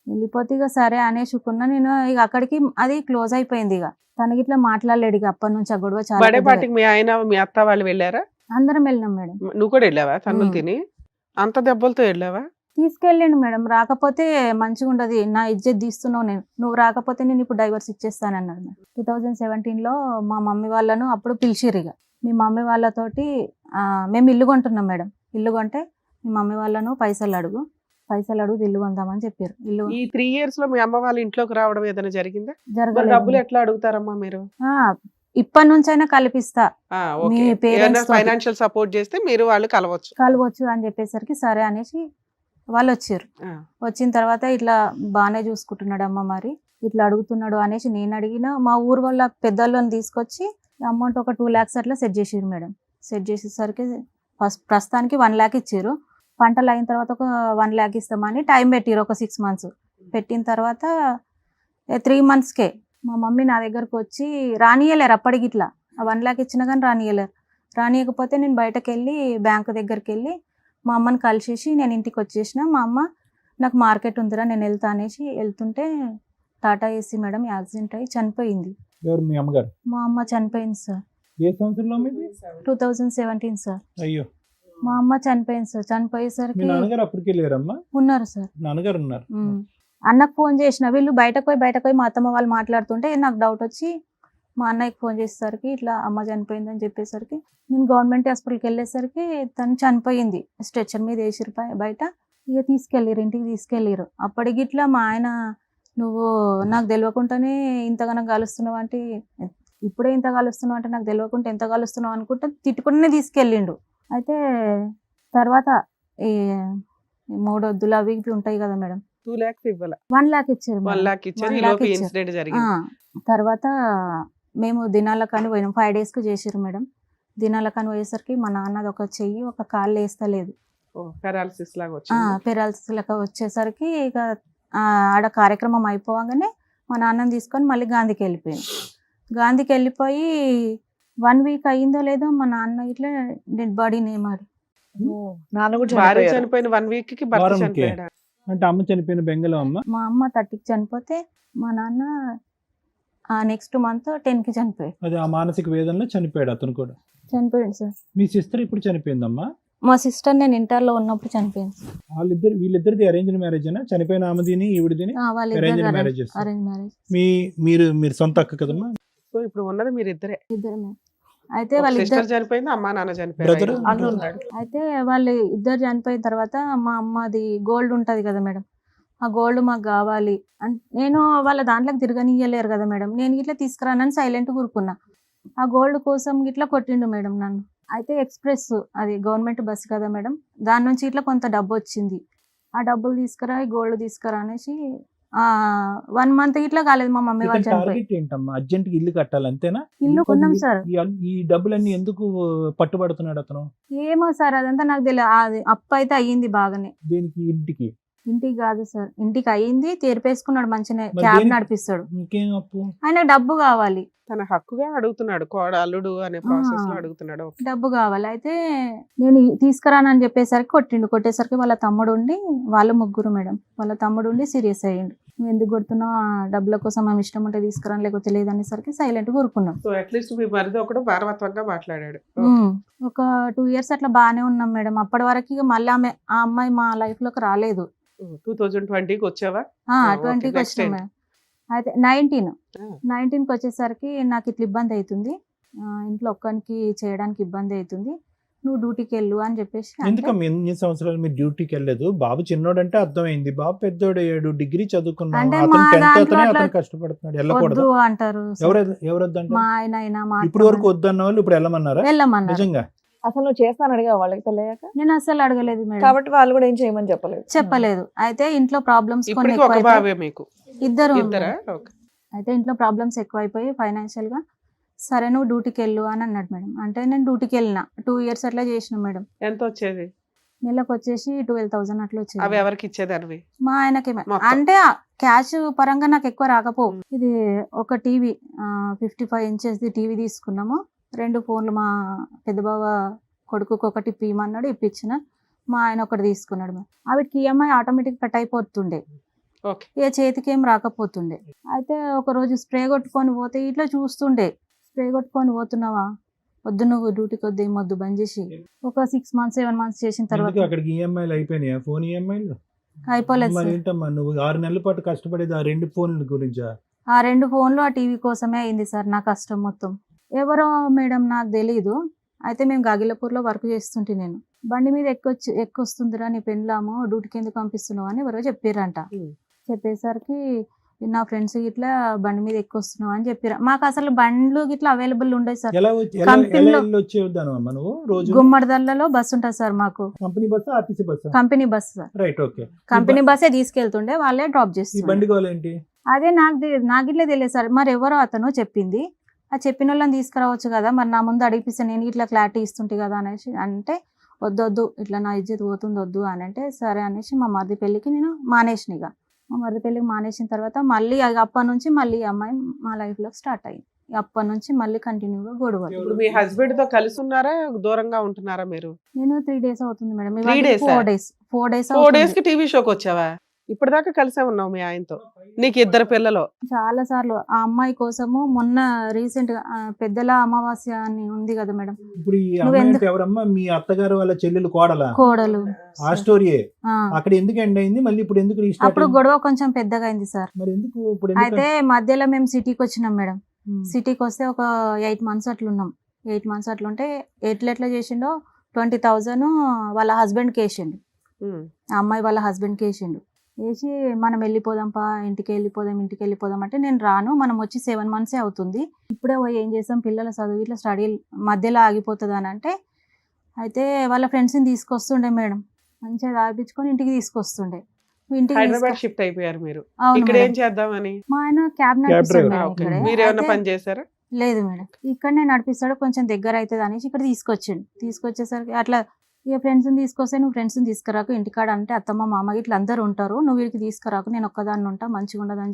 వెళ్ళిపోతే ఇక సరే అనేసుకున్నా నేను. ఇక అక్కడికి అది క్లోజ్ అయిపోయింది. ఇక తనకి ఇట్లా మాట్లాడలేడు. ఇక అప్పటి నుంచి ఆ గొడవ చాలా.
మీ ఆయన మీ అత్త వాళ్ళు వెళ్ళారా?
అందరం వెళ్ళినాం మేడం.
నువ్వు కూడా వెళ్ళావా? తన్నులు తిని అంత దెబ్బలతో వెళ్ళావా?
తీసుకెళ్ళండి మేడం. రాకపోతే మంచిగా ఉండదు, నా ఇజ్జత్ తీస్తున్నావు, నువ్వు రాకపోతే నేను ఇప్పుడు డైవర్స్ ఇచ్చేస్తానన్నాడు మేడం. 2017లో మా మమ్మీ వాళ్ళను అప్పుడు పిలిచిర్రు. ఇక మీ మమ్మీ వాళ్ళతోటి మేము ఇల్లు కొంటున్నాం మేడం. ఇల్లు కొంటే మీ మమ్మీ వాళ్ళను పైసలు అడుగు ఇల్లు కొందామని చెప్పారు. ఇల్లు
ఈ 3 years లో మీ అమ్మ వాళ్ళ ఇంట్లోకి రావడం ఏదైనా జరిగిందా? డబ్బులు ఎట్లా అడుగుతారమ్మా మీరు?
ఇప్పటి నుంచైనా కల్పిస్తా, మీ పేరెంట్స్
ఫైనాన్షియల్ సపోర్ట్ చేస్తే మీరు వాళ్ళు
కలవచ్చు అని చెప్పేసరికి సరే అనేసి వాళ్ళు వచ్చారు. వచ్చిన తర్వాత ఇట్లా బాగానే చూసుకుంటున్నాడు అమ్మ, మరి ఇట్లా అడుగుతున్నాడు అనేసి నేను అడిగిన. మా ఊరు వాళ్ళ పెద్దోళ్ళని తీసుకొచ్చి అమౌంట్ ఒక 2 lakhs అట్లా సెట్ చేసారు మేడం. సెట్ చేసేసరికి ప్రస్తుతానికి 1 lakh ఇచ్చారు. పంటలు అయిన తర్వాత ఒక 1 lakh ఇస్తామని టైం పెట్టిరు, ఒక 6 months. పెట్టిన తర్వాత 3 monthsకే మా మమ్మీ నా దగ్గరకు వచ్చి రానియలేరు అప్పటికి. ఇట్లా 1 lakh ఇచ్చినా కానీ రానియలేరు. రానియకపోతే నేను బయటకు వెళ్ళి బ్యాంకు దగ్గరికి వెళ్ళి మా అమ్మని కలిసేసి నేను ఇంటికి వచ్చేసిన. మా అమ్మ నాకు మార్కెట్ ఉందిరా నేను వెళ్తా అనేసి వెళ్తుంటే టాటా ఏసీ మేడం యాక్సిడెంట్ అయ్యి చనిపోయింది.
ఎవరు మీ అమ్మగారు?
మా అమ్మ చనిపోయింది సార్.
ఏ సంవత్సరంలో మీది?
2017 సార్.
అయ్యో,
మా అమ్మ చనిపోయింది సార్.
మీ
చనిపోయేసరికి
నాన్నగారు అప్పటికి లేరమ్మా?
ఉన్నారు సార్.
నాన్నగారు ఉన్నారు.
అన్నకు ఫోన్ చేసిన, వీళ్ళు బయటకు పోయి మా అత్తమ్మ వాళ్ళు మాట్లాడుతుంటే నాకు డౌట్ వచ్చి మా అన్నయ్యకి ఫోన్ చేసేసరికి ఇట్లా అమ్మ చనిపోయిందని చెప్పేసరికి నేను గవర్నమెంట్ హాస్పిటల్కి వెళ్ళేసరికి తను చనిపోయింది. స్ట్రెచర్ మీద వేసిరు బయట. ఇక తీసుకెళ్ళిరు, ఇంటికి తీసుకెళ్ళిరు. అప్పటికి ఇట్లా మా ఆయన నువ్వు నాకు తెలియకుండానే ఇంతగానో కలుస్తున్నావు అంటే, ఇప్పుడే ఇంత కలుస్తున్నావు అంటే నాకు తెలియకుండా ఎంత కలుస్తున్నావు అనుకుంటే తిట్టుకునే తీసుకెళ్ళిండు. అయితే తర్వాత ఈ 3 వద్దులు అవి ఇవి ఉంటాయి కదా మేడం,
2 lakhs ఇవ్వాల.
1 lakh ఇచ్చారు
1
మేడం.
lakh ఇచ్చారు.
1
ఈ
lakh
లోపు
ఇచ్చారు.
ఇన్సిడెంట్ జరిగింది.
తర్వాత మేము దినాలకని పోయినాం. 5 daysకు చేసిర్రు మేడం. దినాలకని పోయేసరికి మా నాన్నది ఒక చెయ్యి ఒక కాళ్ళు వేస్తలేదు.
పారాలసిస్ లాగా వచ్చింది.
పెరాలసిస్ లెక్క వచ్చేసరికి ఇక ఆడ కార్యక్రమం అయిపోగానే మా నాన్నని తీసుకొని మళ్ళీ గాంధీకి వెళ్ళిపోయాను. గాంధీకి వెళ్ళిపోయి 1 week అయ్యిందో లేదో మా నాన్న ఇట్లా డెడ్ బాడీని మరి
నాన్న కూడా
భార్య
చనిపోయారు.
చనిపోయిన 1 week కి భర్త
వారంకే.
చనిపోయాడా?
అంటే అమ్మ చనిపోయిన బెంగలో అమ్మ?
మా అమ్మ 30కి చనిపోతే మా నాన్న నెక్స్ట్ మంత్ 10కి చనిపోయాడు.
అది ఆ మానసిక వేదనలో చనిపోయాడు అతను కూడా.
చనిపోయాడు సార్.
మీ సిస్టర్ ఇప్పుడు చనిపోయిందమ్మా?
మా సిస్టర్ నేను ఇంటర్లో ఉన్నప్పుడు చనిపోయింది సార్.
వీళ్ళిద్దరిది అరేంజ్ మ్యారేజ్ అయినా? చనిపోయిన ఆమెదిని ఈవిడిదిని
వాళ్ళిద్దరు
అరేంజ్
అరేంజ్
మ్యారేజెస్.
మ్యారేజ్.
మీరు సొంత అక్క కదమ్మా?
సో ఇప్పుడు ఉన్నది మీరు ఇద్దరే.
ఇద్దరు. అయితే వాళ్ళిద్దరు
సిస్టర్ చనిపోయింది, అమ్మా నాన్న చనిపోయారు.
Brother?
అన్న ఉన్నాడు.
అయితే వాళ్ళు ఇద్దరు చనిపోయిన తర్వాత మా అమ్మది గోల్డ్ ఉంటది కదా మేడం, ఆ గోల్డ్ మాకు కావాలి అంటే నేను వాళ్ళ దాంట్లోకి తిరగనియలేరు కదా మేడం, నేను ఇట్లా తీసుకురానని సైలెంట్ కూరుకున్నా. ఆ గోల్డ్ కోసం ఇట్లా కొట్టిండు మేడం నన్ను. అయితే ఎక్స్ప్రెస్ అది గవర్నమెంట్ బస్ కదా మేడం, దాని నుంచి ఇట్లా కొంత డబ్బు వచ్చింది. ఆ డబ్బులు తీసుకురా, ఈ గోల్డ్ తీసుకురా అనేసి 1 month ఇట్లా కాలేదు మా మమ్మీ వాళ్ళు చనిపోయి.
టార్గెట్ ఏంటమ్మా? అర్జెంట్ గా ఇల్లు కట్టాలి అంతేనా?
ఇల్లు కొన్నాం సార్.
ఈ డబ్బులన్నీ ఎందుకు పట్టుబడుతున్నాడు అతను?
ఏమో సార్ అదంతా నాకు తెలియదు. అది అప్పు అయితే అయ్యింది బాగానే.
దేనికి? ఇంటికి?
ఇంటికి కాదు సార్, ఇంటికి అయ్యింది, తీర్పేసుకున్నాడు మంచిగా,
మరి
క్యాబ్
దేనికి?
నడిపిస్తాడు.
ఇంకేం అప్పు?
ఆయన డబ్బు కావాలి,
తన హక్కుగా అడుగుతున్నాడు. కోడ అల్లుడు అనే ప్రాసెస్ లో అడుగుతున్నాడు.
డబ్బు కావాలి. అయితే నేను తీసుకురానని చెప్పేసరికి కొట్టేసరికి వాళ్ళ తమ్ముడు ఉండి, వాళ్ళ ముగ్గురు మేడం, వాళ్ళ తమ్ముడు ఉండి సీరియస్ అయ్యిండు. నువ్వు ఎందుకు కొడుతున్నావు, డబ్బుల కోసం మేము ఇష్టం ఉంటే తీసుకురాని లేకపోతే లేదనేసరికి సైలెంట్ కూరుకున్నాం.
సో అట్లీస్ట్ మీ మరిది ఒకడు భారవత్వంగా మాట్లాడాడు.
ఒక 2 years అట్లా బాగానే ఉన్నాం మేడం. అప్పటి వరకు ఇక మళ్ళీ ఆ అమ్మాయి మా లైఫ్ లోకి రాలేదు.
2020కి వచ్చావా?
20కి
next
వచ్చినాం
time.
మేడం. అయితే 19కి వచ్చేసరికి నాకు ఇట్లా ఇబ్బంది అవుతుంది, ఇంట్లో ఒక్కరికి చేయడానికి ఇబ్బంది అవుతుంది, నువ్వు డ్యూటీకి వెళ్ళు అని చెప్పేసి అంటే,
ఎందుకమ్మా ఎన్ని సంవత్సరాలు మీరు డ్యూటీకి వెళ్ళలేదు? బాబు చిన్నోడంటే అర్థమైంది, బాబు పెద్దోడు 7 డిగ్రీ చదువుకున్నాడు,
అంటే
అతను
మా
10th
దాంట్లో
అతనే,
అట్లా
అతను కష్టపడుతున్నాడు. వెళ్ళకూడదు
వద్దు అంటారు సార్.
ఎవరు వద్దంటారు?
మా ఆయన అయినా మా
ఇప్పుడు వరకు వద్దన్న వాళ్ళు ఇప్పుడు వెళ్ళమన్నారా?
వెళ్ళమన్నారు.
నిజంగా?
అసలు నువ్వు చేస్తాను అడిగా వాళ్ళకి పెళ్ళయ్యాక?
నేను అసలు అడగలేదు మేడం,
కాబట్టి వాళ్ళు కూడా ఏం చేయమని చెప్పలేదు.
చెప్పలేదు. అయితే ఇంట్లో ప్రాబ్లమ్స్ కొన్ని
ఇప్పటికి ఒక
ఎక్కువ
బాబే మీకు?
ఇద్దరు.
ఇద్దరా? ఓకే.
అయితే ఇంట్లో ప్రాబ్లమ్స్ ఎక్కువైపోయి ఫైనాన్షియల్ గా, సరే నువ్వు డ్యూటీకి వెళ్ళు అని అన్నాడు మేడం. అంటే నేను డ్యూటీకి వెళ్ళిన 2 years అట్లా చేసిన మేడం.
ఎంత వచ్చేది?
నెలకు వచ్చేసి 12,000 అట్లా
అవి
వచ్చేది.
ఎవరికి ఇచ్చేదానివి?
మా ఆయనకి
మొత్తం.
అంటే క్యాష్ పరంగా నాకు ఎక్కువ రాకపో. ఇది ఒక టీవీ 55 inches టీవీ తీసుకున్నాము. 2 ఫోన్లు మా పెద్ద బావ కొడుకుకి ఒకటి ఇప్పిమన్నాడు, ఇప్పించిన. మా ఆయన ఒకటి తీసుకున్నాడు మేడం. వాటికి ఈఎంఐ ఆటోమేటిక్ కట్ అయిపోతుండే,
ఓకే.
ఏ చేతికి ఏం రాకపోతుండే. అయితే ఒక రోజు స్ప్రే కొట్టుకొని పోతే ఇట్లా చూస్తుండే, స్ప్రే కొట్టుకొని పోతున్నావా, వద్దు నువ్వు డ్యూటీకి వద్దు, ఏమొద్దు బంద్ చేసి. ఒక 6 months 7 months చేసిన
ఎందుకు
తర్వాత
అక్కడికి ఈఎంఐలు అయిపోయినాయా? ఫోన్ ఈఎంఐలు
అయిపోలేదు
మరి
సార్.
ఏంటమ్మా నువ్వు 6 నెలల పాటు కష్టపడేది ఆ 2 ఫోన్ల గురించా?
ఆ 2 ఫోన్లు ఆ టీవీ కోసమే అయింది సార్ నా కష్టం మొత్తం. ఎవరో మేడం నాకు తెలీదు. అయితే మేము గాగిలపూర్లో వర్క్ చేస్తుంటే నేను బండి మీద ఎక్కొస్తుందిరా నీ పెండ్లాము, డ్యూటీకి ఎందుకు పంపిస్తున్నావు అని ఎవరో చెప్పారంట. చెప్పేసరికి నా ఫ్రెండ్స్ ఇట్లా బండి మీద ఎక్కొస్తున్నావు అని చెప్పారు. మాకు అసలు బండ్లు ఇట్లా అవైలబుల్ ఉండేది సార్.
ఎలా
కంపెనీలో
వచ్చేద్దాను అమ్మా నువ్వు రోజు?
గుమ్మడిదల్లలో బస్సు ఉంటుంది సార్ మాకు.
కంపెనీ బస్సా ఆర్టీసీ బస్సా?
Company bus sir.
Right, okay.
Company బస్సే తీసుకెళ్తుండే, వాళ్ళే డ్రాప్
ఈ
చేస్తుండే.
బండి గోలేంటి?
అదే నాకు ఇట్లే తెలియదు సార్. మరి ఎవరో అతను చెప్పింది, ఆ చెప్పిన వాళ్ళని తీసుకురావచ్చు కదా, మరి నా ముందు అడిగిపిస్తే నేను ఇట్లా క్లారిటీ ఇస్తుంటే కదా అనేసి అంటే వద్దొద్దు ఇట్లా నా ఇజ్జత్ పోతుంది వద్దు అని అంటే సరే అనేసి మా మరిది పెళ్ళికి నేను మానేసిన ఇక. మా మరిది పెళ్ళికి మానేసిన తర్వాత మళ్ళీ అప్పటి నుంచి మళ్ళీ ఈ అమ్మాయి మా లైఫ్లో స్టార్ట్ అయ్యింది. అప్పటి నుంచి మళ్ళీ కంటిన్యూగా గొడవలు.
ఇప్పుడు మీ హస్బెండ్ తో కలిసి ఉన్నారా దూరంగా ఉంటున్నారా మీరు?
నేను 3 days అవుతుంది మేడం.
3 days ఆ?
4 days
4 days కి టీవీ షోకి వచ్చావా? ఇప్పటిదాకా కలిసే ఉన్నావు మీ ఆయనతో. నీకు 2 పిల్లలు.
చాలా సార్లు ఆ అమ్మాయి కోసము మొన్న రీసెంట్ గా పెద్దల అమావాస్య అని ఉంది కదా మేడం,
ఇప్పుడు ఈ అమ్మాయి అంటే ఎవరమ్మా? మీ అత్తగారు వాళ్ళ చెల్లెలు కోడలా?
కోడలు.
ఆ స్టోరీయే
ఆ.
అక్కడ ఎందుకు ఎండ్ అయింది, మళ్ళీ ఇప్పుడు ఎందుకు రీస్టార్ట్
అప్పుడు గొడవ కొంచెం పెద్దగా అయింది సార్.
మరి ఎందుకు ఇప్పుడు ఎందుకు?
అయితే మధ్యలో మేము సిటీకి వచ్చినాం మేడం.
ఉమ్.
సిటీకి వస్తే ఒక 8 months అట్లున్నాం. 8 months అట్లుంటే ఎట్లా చేసిండో 20,000 వాళ్ళ హస్బెండ్కి వేసిండు.
ఉమ్.
ఆ అమ్మాయి వాళ్ళ హస్బెండ్కి వేసిండు. వేసి మనం వెళ్ళిపోదాంపా, ఇంటికి వెళ్ళిపోదాం అంటే నేను రాను, మనం వచ్చి 7 months అవుతుంది, ఇప్పుడే పోయి ఏం చేస్తాం, పిల్లల చదువు ఇట్లా స్టడీ మధ్యలో ఆగిపోతుంది అని అంటే, అయితే వాళ్ళ ఫ్రెండ్స్ని తీసుకొస్తుండే మేడం, మంచిగా తాగిపించుకొని ఇంటికి తీసుకొస్తుండే. ఇంటికి
హైదరాబాద్ షిఫ్ట్ అయిపోయారు మీరు.
అవును
ఇక్కడ
మేడం.
ఏం చేద్దామని?
మా ఆయన క్యాబ్
driver.
నడిపిస్తాడు
ఆ,
మేడం
ఓకే.
ఇక్కడే.
మీరేమన్నా
అయితే-
పని చేశారా?
లేదు మేడం, ఇక్కడనే నడిపిస్తాడు, కొంచెం దగ్గర అవుతుంది అనేసి ఇక్కడ తీసుకొచ్చిండు. తీసుకొచ్చేసరికి అట్లా ఇక ఫ్రెండ్స్ని తీసుకొస్తే నువ్వు ఫ్రెండ్స్ని తీసుకురాకు ఇంటికాడ అంటే అత్తమ్మ మామ ఇట్లా అందరు ఉంటారు, నువ్వు వీడికి తీసుకురాకు, నేను ఒక్కదాన్ని ఉంటా, మంచిగా ఉండదు అని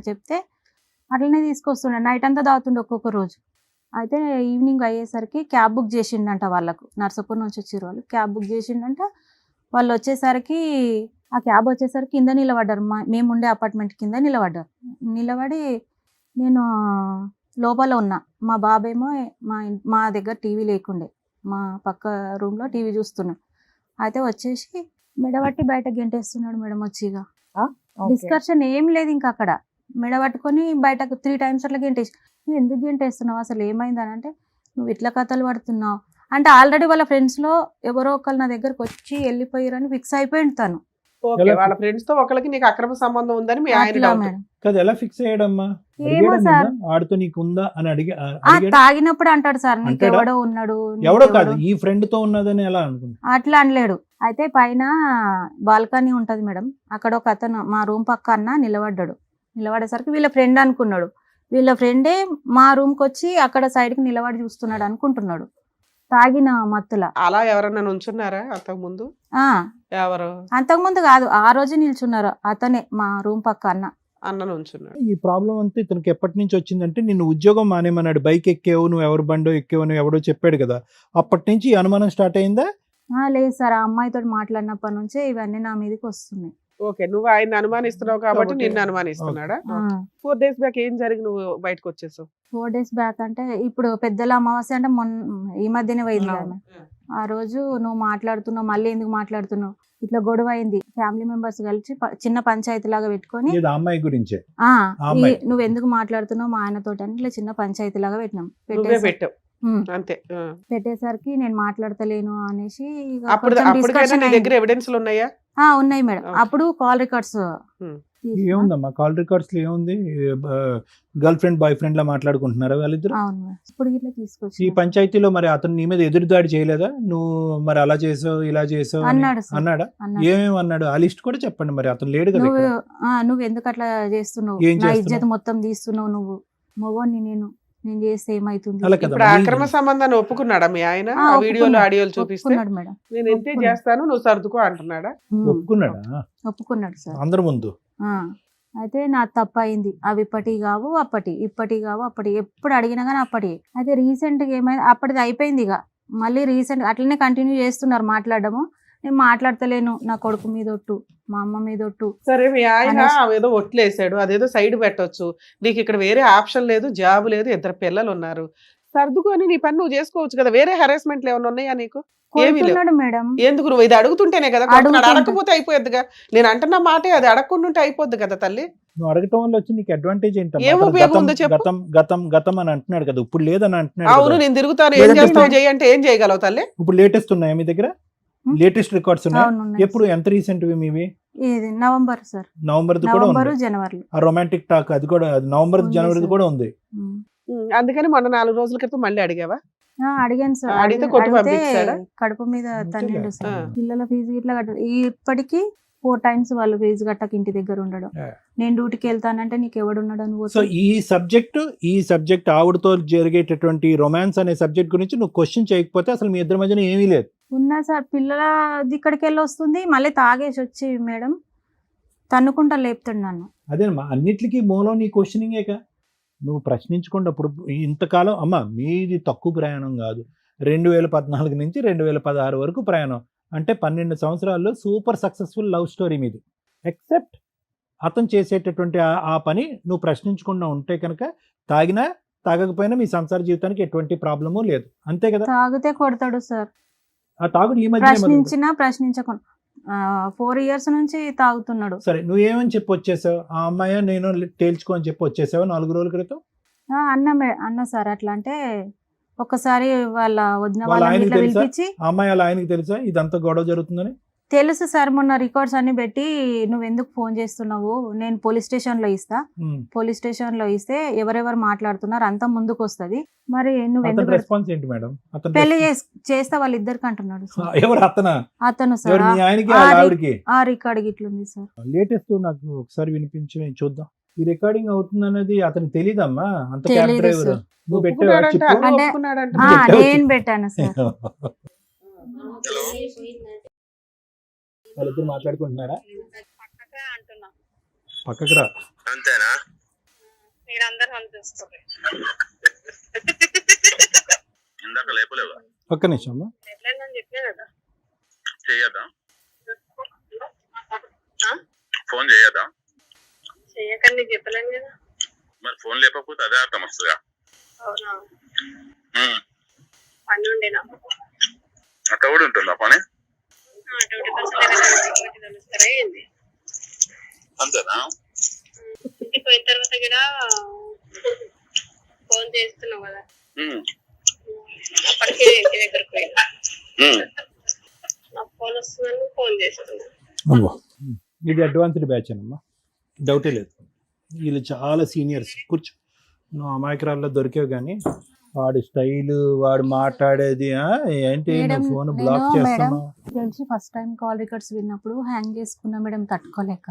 చెప్తే అట్లనే తీసుకొస్తుండే. నైట్ అంతా తాగుతుండే ఒక్కొక్క రోజు. అయితే ఈవినింగ్ అయ్యేసరికి క్యాబ్ బుక్ చేసిండంట వాళ్ళకు, నర్సాపూర్ నుంచి వచ్చారు వాళ్ళు. క్యాబ్ బుక్ చేసిండంట. వాళ్ళు వచ్చేసరికి ఆ క్యాబ్ వచ్చేసరికి కింద నిలబడ్డారు, మేము ఉండే అపార్ట్మెంట్ కింద నిలబడ్డారు. నిలబడి నేను లోపల ఉన్నా, మా బాబేమో మా దగ్గర టీవీ లేకుండే, మా పక్క రూమ్లో టీవీ చూస్తున్నాం. అయితే వచ్చేసి మెడబట్టి బయట గెంటేస్తున్నాడు మేడం వచ్చి. ఇక డిస్కషన్ ఏం లేదు ఇంకా అక్కడ. మెడబట్టుకొని బయటకు 3 times అట్లా గెంటేసి, నువ్వు ఎందుకు గెంటేస్తున్నావు, అసలు ఏమైందని అంటే, నువ్వు ఇట్లా కథలు పడుతున్నావు అంటే ఆల్రెడీ వాళ్ళ ఫ్రెండ్స్లో ఎవరో ఒకళ్ళు నా దగ్గరకు వచ్చి వెళ్ళిపోయారని ఫిక్స్ అయిపోయింది తను.
ఓకే.
ఎలా-
వాళ్ళ ఫ్రెండ్స్ తో ఒకరికి నీకు అక్రమ సంబంధం ఉందని మీ ఆయన
అట్లా
డౌట్.
మేడం.
కదా ఎలా ఫిక్స్ అయ్యాడమ్మా?
ఏమో
అడిగాడా
సార్.
నిన్ను? ఆడితో నీకు ఉందా అని
ఆ
అడిగాడు?
తాగినప్పుడు అంటాడు సార్, నీకు
అంటాడా?
ఎవడో ఉన్నాడు, నీకు
ఎవడో
ఎవడో-
కాదు, ఈ ఫ్రెండ్ తో ఉన్నదని ఎలా అనుకుంటా?
అట్లా అనలేడు. అయితే పైన బాల్కనీ ఉంటది మేడం, అక్కడ ఒక అతను మా రూమ్ పక్క అన్న నిలబడ్డాడు. నిలబడేసరికి వీళ్ళ ఫ్రెండ్ అనుకున్నాడు. వీళ్ళ ఫ్రెండే మా రూమ్కి వచ్చి అక్కడ సైడ్కి నిలబడి చూస్తున్నాడు అనుకుంటున్నాడు తాగిన మత్తుల.
అలా ఎవరన్నా నుంచున్నారా అంతకు ముందు?
ఆ
ఎవరు?
అంతకుముందు కాదు, ఆ రోజు నిల్చున్నారు. అతనే మా రూమ్ పక్క అన్న.
అన్న నుంచున్నాడు.
ఈ ప్రాబ్లం అంతా ఇతనికి ఎప్పటి నుంచి వచ్చిందంటే, నిన్ను ఉద్యోగం మానేమన్నాడు, బైక్ ఎక్కేవు, నువ్వు ఎవరు బండో ఎక్కేవు అని ఎవడో చెప్పాడు కదా, అప్పటి నుంచి ఈ అనుమానం స్టార్ట్ అయిందా?
లేదు సార్, ఆ అమ్మాయితో మాట్లాడినప్పటి నుంచే ఇవన్నీ నా మీదకి వస్తున్నాయి.
ఓకే. నువ్వు ఆయన అనుమానిస్తున్నావు కాబట్టి
కాబట్టి-
నిన్ను అనుమానిస్తున్నాడా?
ఆ,
4 days బ్యాక్ ఏం జరిగి నువ్వు బయటకు వచ్చేసావు?
4 days బ్యాక్ అంటే ఇప్పుడు పెద్దల అమావాస్య అంటే ఈ మధ్యనే పోయింది కదా మేడం. ఆ రోజు నువ్వు మాట్లాడుతున్నావు, మళ్ళీ ఎందుకు మాట్లాడుతున్నావు, ఇట్లా గొడవ అయింది. ఫ్యామిలీ మెంబర్స్ కలిసి చిన్న పంచాయతీ లాగా పెట్టుకొని,
ఇది ఆ అమ్మాయి గురించే.
ఆ
అమ్మాయి.
నువ్వు ఎందుకు మాట్లాడుతున్నావు మా ఆయనతోటి అని ఇట్లా చిన్న పంచాయతీ లాగా పెట్టినాం.
నువ్వే పెట్టావు
ఉమ్.
అంతే. ఆ.
పెట్టేసరికి నేను మాట్లాడతలేను అనేసి ఇక
అప్పుడు
కొంచెం
అప్పటికైనా
discussion
నీ
అయింది.
దగ్గర ఎవిడెన్స్లు ఉన్నాయా?
ఉన్నాయి మేడం.
Okay.
అప్పుడు కాల్ రికార్డ్స్
ఏముందమ్మా కాల్ రికార్డ్స్ లో ఏముంది? గర్ల్ ఫ్రెండ్ బాయ్ ఫ్రెండ్ లా మాట్లాడుకుంటున్నారా వాళ్ళిద్దరు?
అవును మేడం. ఇప్పుడు ఇట్లా
ఈ
తీసుకొచ్చి
పంచాయతీలో మరి అతను నీ మీద ఎదురుదాడి చేయలేదా? నువ్వు మరి అలా చేసావు ఇలా చేసావు అని
అన్నాడు సార్.
అన్నాడా?
అన్నాడు.
ఏమేమి అన్నాడు? ఆ లిస్ట్ కూడా చెప్పండి. మరి అతను లేడు కదా
నువ్వు
ఇక్కడ.
నువ్వు ఎందుకు అట్లా చేస్తున్నావు,
ఏం
నా
చేస్తున్నావు?
ఇజ్జత్ మొత్తం తీస్తున్నావు, నువ్వు మొగోని నేను చేస్తే ఏమైతుంది.
అలా కదా
ఇప్పుడు ఆ
మరి
అక్రమ సంబంధాన్ని ఒప్పుకున్నాడా మీ ఆయన?
ఆ,
ఆ వీడియోలు
ఒప్పుకున్నాడు.
ఆడియోలు చూపిస్తే
ఒప్పుకున్నాడు మేడం.
నేను ఇంతే
ఒప్పుకున్నాడు.
చేస్తాను నువ్వు సర్దుకో అంటున్నాడా?
ఒప్పుకున్నాడా?
ఒప్పుకున్నాడు సార్.
అందరి ముందు.
ఆ, అయితే నా తప్పు అయింది. అవి ఇప్పటి కావు ఇప్పటి కావు అప్పటి, ఎప్పుడు అడిగినా కానీ అప్పటి. అయితే రీసెంట్గా ఏమైంది, అప్పటిది అయిపోయింది. ఇక మళ్ళీ రీసెంట్ అట్లనే కంటిన్యూ చేస్తున్నారు మాట్లాడము. నేను మాట్లాడతలేను, నా కొడుకు మీద ఒట్టు, మా అమ్మ మీద ఒట్టు.
సరే మీ ఆయన
అనేసి-
ఏదో ఒట్లేసాడు, అదేదో సైడ్ పెట్టొచ్చు. నీకు ఇక్కడ వేరే ఆప్షన్ లేదు, జాబ్ లేదు, 2 పిల్లలు ఉన్నారు, సర్దుకొని నీ పని నువ్వు చేసుకోవచ్చు కదా. వేరే హెరాస్మెంట్లు ఏమైనా ఉన్నాయా నీకు? ఏమీ లేవు.
కొడుతున్నాడు మేడం.
ఎందుకు నువ్వు ఇది అడుగుతుంటేనే కదా కొడుతున్నాడు.
అడుగుతుంటా.
అడగకపోతే అయిపోద్దిగా. నేను అంటున్న మాటే అది, అడగకుండా ఉంటే అయిపోద్ది కదా తల్లి.
నువ్వు అడగటం వల్ల వచ్చి నీకు అడ్వాంటేజ్ ఏంటమ్మా?
ఏం
అతను
ఉపయోగం
గతం
ఉందో చెప్పు.
గతం గతం గతం అని అంటున్నాడు కదా, ఇప్పుడు లేదని అంటున్నాడు
అవును
కదా.
నేను తిరుగుతాను, ఏం
లేదంటే
చేస్తావు
ఇప్పుడు-
చేయి అంటే ఏం చేయగలవు తల్లి?
ఇప్పుడు లేటెస్ట్ ఉన్నాయా మీ దగ్గర? లేటెస్ట్ రికార్డ్స్ ఉన్నాయి.
అవును, ఉన్నాయి.
ఎప్పుడు ఎంత రీసెంట్ మీవి?
ఇది నవంబర్ సార్,
నవంబర్ కూడా
నవంబరు
ఉంది.
జనవరిలో.
ఆ రొమాంటిక్ టాక్ అది కూడా నవంబర్
ఉంది
జనవరి
సార్.
కూడా ఉంది.
అందుకని మొన్న 4 రోజుల క్రితం మళ్ళీ అడిగావా?
అడిగాను సార్.
అడిగితే కొట్టి
అడిగితే
పంపించాడా?
కడుపు మీద
అంతేలే.
తన్నిండు సార్.
ఆ.
పిల్లల ఫీజు ఇట్లా కట్టాడు. ఇప్పటికి 4 times వాళ్ళు ఫీజు కట్టక ఇంటి దగ్గర ఉండడం.
Yeah.
నేను డ్యూటీకి వెళ్తానంటే నీకు ఎవడున్నాడు అని
సో
పోతే
ఈ సబ్జెక్ట్ ఆవిడతో జరిగేటటువంటి రొమాన్స్ అనే సబ్జెక్ట్ గురించి నువ్వు క్వశ్చన్ చేయకపోతే అసలు మీ ఇద్దరి మధ్యన ఏమీ లేదు.
ఉన్నా సార్ పిల్లల ఇక్కడికి వెళ్ళి వస్తుంది మళ్ళీ తాగేసి వచ్చి మేడం తన్నుకుంటా లేపుతాడు నన్ను.
అదేనమ్మా, అన్నిటికీ మూలం నీ క్వశ్చనింగేక. నువ్వు ప్రశ్నించుకుంటే అప్పుడు ఇంతకాలం అమ్మ మీది తక్కువ ప్రయాణం కాదు. 2014 నుంచి 2016 వరకు ప్రయాణం అంటే 12 సంవత్సరాల్లో సూపర్ సక్సెస్ఫుల్ లవ్ స్టోరీ మీది. ఎక్సెప్ట్ అతను చేసేటటువంటి ఆ పని నువ్వు ప్రశ్నించకుండా ఉంటే కనుక తాగినా తాగకపోయినా మీ సంసార జీవితానికి ఎటువంటి ప్రాబ్లము లేదు, అంతే కదా.
తాగితే కొడతాడు సార్.
ఆ తాగుడు ఈ మధ్య
ప్రశ్నించకుండా 4 years నుంచి తాగుతున్నాడు.
సరే నువ్వేమని చెప్పి వచ్చేసావు? ఆ అమ్మాయి నేను తేల్చుకో అని చెప్పి వచ్చేసావు 4 రోజుల క్రితం.
అన్న సార్ అట్లా అంటే ఒకసారి వాళ్ళ వదిన
వాళ్ళ
వాళ్ళని
ఆయనకి
ఇట్లా
తెలుసా?
పిలిపించి
ఆ అమ్మాయి వాళ్ళ ఆయనకి తెలుసా ఇదంతా గొడవ జరుగుతుందని?
తెలుసు సార్, మొన్న రికార్డ్స్ అన్ని పెట్టి నువ్వు ఎందుకు ఫోన్ చేస్తున్నావు, నేను పోలీస్ స్టేషన్ లో ఇస్తా, పోలీస్ స్టేషన్ లో ఇస్తే ఎవరెవరు మాట్లాడుతున్నారు అంతా ముందుకు వస్తుంది, మరి నువ్వు
అతని
ఎందుకు
రెస్పాన్స్ ఏంటి మేడం? అతను
పెళ్లి చేస్తా వాళ్ళిద్దరికి అంటున్నాడు సార్.
ఎవరు అతను?
అతను
ఎవరు?
సార్
మీ ఆయనకి వాళ్ళ ఆవిడకి?
ఆ రికార్డ్ ఇట్లుంది సార్.
లేటెస్ట్ నాకు ఒకసారి వినిపించి చూద్దాం. ఈ రికార్డింగ్ అవుతుంది అనేది అతనికి తెలీదమ్మా. అంత
తెలీదు
క్యాబ్ డ్రైవర్
సార్.
నువ్వు పెట్టావా
ఒప్పుకున్నాడంట,
చెప్పు?
అన్ని
అంటే-
ఒప్పుకున్నాడంట.
నేను పెట్టాను సార్.
హలో
వాళ్ళిద్దరు మాట్లాడుకుంటున్నారా?
పక్కగా అంటున్నా
పక్కకు రా.
అంతేనా?
మీరందరూ అనిపిస్తుంది
ఇందాక లేపలేవా?
ఒక్క నిమిషం అమ్మా.
ఎట్లయిందని చెప్పినా కదా.
చెయ్యదా?
ఆ?
ఫోన్ చేయదా?
చెయ్యకని నీకు చెప్పలేను కదా.
మరి ఫోన్ లేకపోతే అదే అర్థం వస్తుందా?
అవునా?
ఉమ్.
పని ఉండేనా?
అట్లా కూడా ఉంటుందా పని?
డ్యూటీ కోసం తెలుస్తారా ఏంది?
అంతేనా?
ఇంటికి పోయిన తర్వాత కూడా ఫోన్ చేస్తున్నావు కదా,
ఉమ్.
అప్పటికే ఇంటి దగ్గరకు పోయినా
ఉమ్.
నాకు ఫోన్ వస్తుందని ఫోన్ చేస్తున్నా.
ఇది అడ్వాన్స్డ్ బ్యాచ్ అమ్మా, డౌటే లేదు. వీళ్ళు చాలా సీనియర్స్. కూర్చో, నువ్వు అమాయకురాల్లో దొరికావు కానీ వాడి స్టైల్ వాడు మాట్లాడేది ఏంటి?
మేడం,
ఫోన్
నేను
బ్లాక్ చేస్తున్నావు.
తెలిసి ఫస్ట్ టైం కాల్ రికార్డ్స్ విన్నప్పుడు హ్యాంగ్ చేసుకున్నా మేడం, తట్టుకోలేక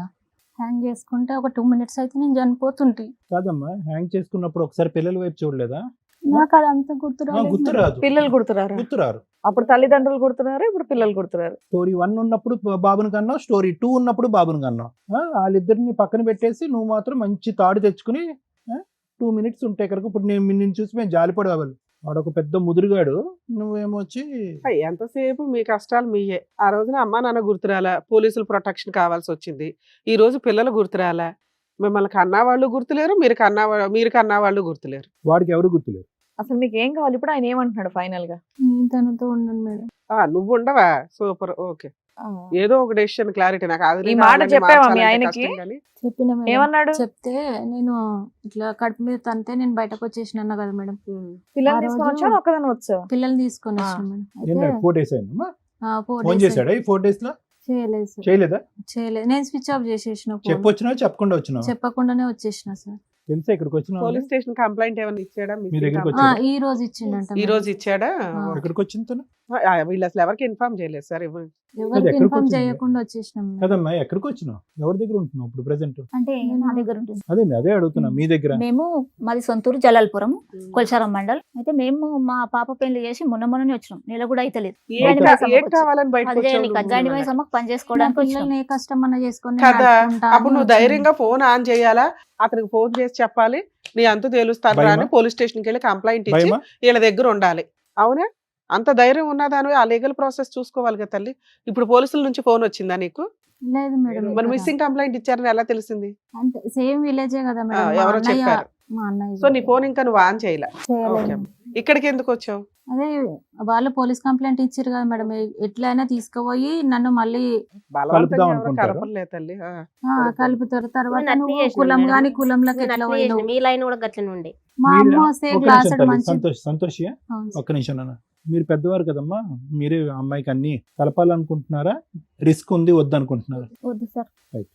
హ్యాంగ్ చేసుకుంటే ఒక 2 minutes అయితే నేను చనిపోతుంటే.
కాదమ్మా, హ్యాంగ్ చేసుకున్నప్పుడు ఒకసారి పిల్లల వైపు చూడలేదా?
నాకు అదంతా గుర్తు
గుర్తురాదు.
పిల్లలు గుర్తురారా?
గుర్తురారు.
అప్పుడు తల్లిదండ్రులు గుర్తున్నారు, ఇప్పుడు పిల్లలు గుర్తున్నారు.
స్టోరీ 1 ఉన్నప్పుడు బాబుని కన్నావు, స్టోరీ 2 ఉన్నప్పుడు బాబుని కన్నావు. వాళ్ళిద్దరిని పక్కన పెట్టేసి నువ్వు మాత్రం మంచి తాడు తెచ్చుకుని 2 minutes ఉంటే కనుక ఇప్పుడు నిన్ను చూసి మేము జాలిపడేవాళ్ళు. వాడు ఒక పెద్ద ముదురుగాడు, నువ్వేమొచ్చి
ఎంతసేపు మీ కష్టాలు మీయే. ఆ రోజున అమ్మా నాన్న గుర్తురాలా, పోలీసులు ప్రొటెక్షన్ కావాల్సి వచ్చింది. ఈ రోజు పిల్లలు గుర్తురాలా, మిమ్మల్ని కన్నా వాళ్ళు గుర్తులేరు, మీరు కన్నా వాళ్ళు గుర్తులేరు.
వాడికి ఎవరు గుర్తులేరు.
అసలు మీకు ఏం కావాలి ఇప్పుడు? ఆయన ఏమంటున్నాడు ఫైనల్ గా?
నేను తనతో ఉండను మేడం.
నువ్వు ఉండవా? Super, okay. ఏదో ఒక డెసిషన్ క్లారిటీ. నాకు అది
ఈ మాట చెప్పావా మీ ఆయనకి?
చెప్పిన మేడం.
ఏమన్నాడు?
చెప్తే నేను ఇట్లా కడుపు మీద తంతే నేను బయటకు వచ్చేసిన అన్నా కదా మేడం.
పిల్లల్ని
ఆ
తీసుకొని
రోజు
వచ్చాను, ఒక్కదాని వచ్చావు?
పిల్లల్ని తీసుకొని వచ్చిన మేడం. అయితే
4 days అయిందమ్మా.
4
ఫోన్
days
చేశాడా ఈ 4 days లో?
చేయలేదు సార్,
చేయలేదా?
చేయలేదు. నేను స్విచ్ ఆఫ్ చేసేసిన phone.
చెప్పొచ్చినా చెప్పకుండా వచ్చినావు?
చెప్పకుండానే వచ్చేసిన సార్.
తెలుసా ఇక్కడికి వచ్చినావు?
పోలీస్ స్టేషన్ కంప్లైంట్ ఏమైనా ఇచ్చాడా?
మీ దగ్గరికి
missing
వచ్చాడా?
ఈ రోజు ఇచ్చిండంట
ఈ
మేడం.
రోజు ఇచ్చాడా?
ఎక్కడికి వచ్చింది తను?
వీళ్ళు అసలు ఎవరికి ఇన్ఫార్మ్ చేయలేదు సార్.
ఎవరికి
ఎక్కడికి
ఇన్ఫార్మ్
వచ్చింది?
చేయకుండా వచ్చేసినాం మేడం.
కదమ్మా, ఎక్కడికి వచ్చినావు? ఎవరి దగ్గర ఉంటున్నావు ఇప్పుడు ప్రెసెంట్?
అంటే నా దగ్గర ఉంటుంది.
అదే అడుగుతున్నా, మీ దగ్గర.
మేము మాది సొంతూరు జలాల్పురం, కొల్చారం మండల్. అయితే మేము మా పాప పెళ్లి చేసి మొన్ననే వచ్చినాం, నెల కూడా అయితే లేదు.
ఏం కావాలని బయటకు
గంజాడి మై సమ్మకు పని చేసుకోవడానికి
నా
వచ్చినాం.
పిల్లల్ని ఏ కష్టం అన్న చేసుకొని
కదా.
నడుపుకుంటా
అప్పుడు
అని
నువ్వు
వచ్చింది.
ధైర్యంగా ఫోన్ ఆన్ చేయాలా, అతనికి ఫోన్ చేసి చెప్పాలి, నీ అంతు తేలుస్తాను రా అని
భయమా?
పోలీస్ స్టేషన్కి వెళ్ళి కంప్లైంట్ ఇచ్చి
భయమా?
వీళ్ళ దగ్గర ఉండాలి. అవునా? అంత ధైర్యం ఉన్నదానివి ఆ లీగల్ ప్రాసెస్ చూసుకోవాలి కదా తల్లి. ఇప్పుడు పోలీసుల నుంచి ఫోన్ వచ్చిందా నీకు?
లేదు మేడం.
మరి
ఇక్కడ.
మిస్సింగ్ కంప్లైంట్ ఇచ్చారని ఎలా తెలిసింది?
అంటే సేమ్ విలేజే కదా మేడం. మా
ఎవరో
అన్నయ్య-
చెప్పారు.
మా అన్నయ్య
సో నీ ఫోన్ ఇంకా నువ్వు ఆన్ చేయలే.
చేయలేదు.
ఓకే. ఇక్కడికి ఎందుకు వచ్చావు?
అదే వాళ్ళు పోలీస్ కంప్లైంట్ ఇచ్చారు కదా మేడం, ఎట్లయినా తీసుకుపోయి నన్ను మళ్ళీ
బలవంతంగా
కలుపుదాం
ఎవరో
అనుకుంటారా?
కలపలే తల్లి.
కలుపుతారు. తర్వాత
నేను అట్లే
నువ్వు
చేసినా
కులం
మేడం.
గాని కులంలోకి
నేను
ఎట్లా
అట్లే
పోయినావు?
చేసిన, మీ లైన్ కూడా గట్లనే ఉండే.
మా అమ్మ వస్తే
ఒక
గ్లాస్
నిమిషం తల్లి,
మంచి
సంతోషియా
అవును.
ఒక్క నిమిషం నాన్న. మీరు పెద్దవారు కదమ్మా, మీరే అమ్మాయికి అన్ని కలపాలనుకుంటున్నారా, రిస్క్ ఉంది వద్దనుకుంటున్నారా?
వద్దు సార్.
Right.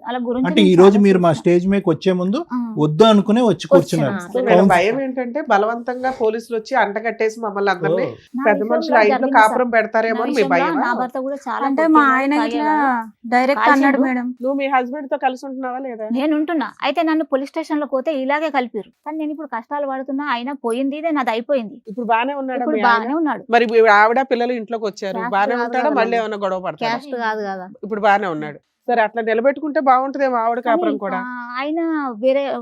అలా గురించి
అంటే
నేను
ఈ రోజు
చాలా
మీరు మా
చూసా.
స్టేజ్ మీదకి వచ్చే ముందు
ఆ,
వద్దు అనుకునే వచ్చి కూర్చున్నారు.
వచ్చినా.
సో వీళ్ళ భయం ఏంటంటే బలవంతంగా పోలీసులు వచ్చి అంటగట్టేసి మమ్మల్ని అందరినీ
నా
పెద్ద
విషయంలో
మనుషులు ఆ ఇంట్లో
జరిగింది
కాపురం
సార్.
పెడతారేమో
నా
అని మీ
విషయంలో
భయం.
నా భర్త కూడా చాలా
అంటే మా
కొట్టేవాడు,
ఆయన ఇట్లా
తాగేవాడు.
డైరెక్ట్
కాల్చిండు.
అన్నాడు మేడం.
నువ్వు మీ హస్బెండ్ తో కలిసి ఉంటున్నావా లేదా?
నేను ఉంటున్నా, అయితే నన్ను పోలీస్ స్టేషన్ లో పోతే ఇలాగే కలిపారు. కానీ నేను ఇప్పుడు కష్టాలు పడుతున్నా, అయినా పోయింది ఇదే నాది అయిపోయింది.
ఇప్పుడు బానే ఉన్నాడా
ఇప్పుడు
మీ ఆయన?
బాగానే ఉన్నాడు.
మరి ఆవిడ పిల్లలు ఇంట్లోకి వచ్చారు,
క్యాస్ట్
బానే
కాదు
ఉంటాడా?
కదా
మళ్ళీ
మరి.
ఏమైనా గొడవ పడతాడా?
క్యాస్ట్ కాదు కదా.
ఇప్పుడు బానే ఉన్నాడు. సరే అట్లా నిలబెట్టుకుంటే బాగుంటదేమో ఆవిడ కాపురం
కానీ,
కూడా.
ఆయన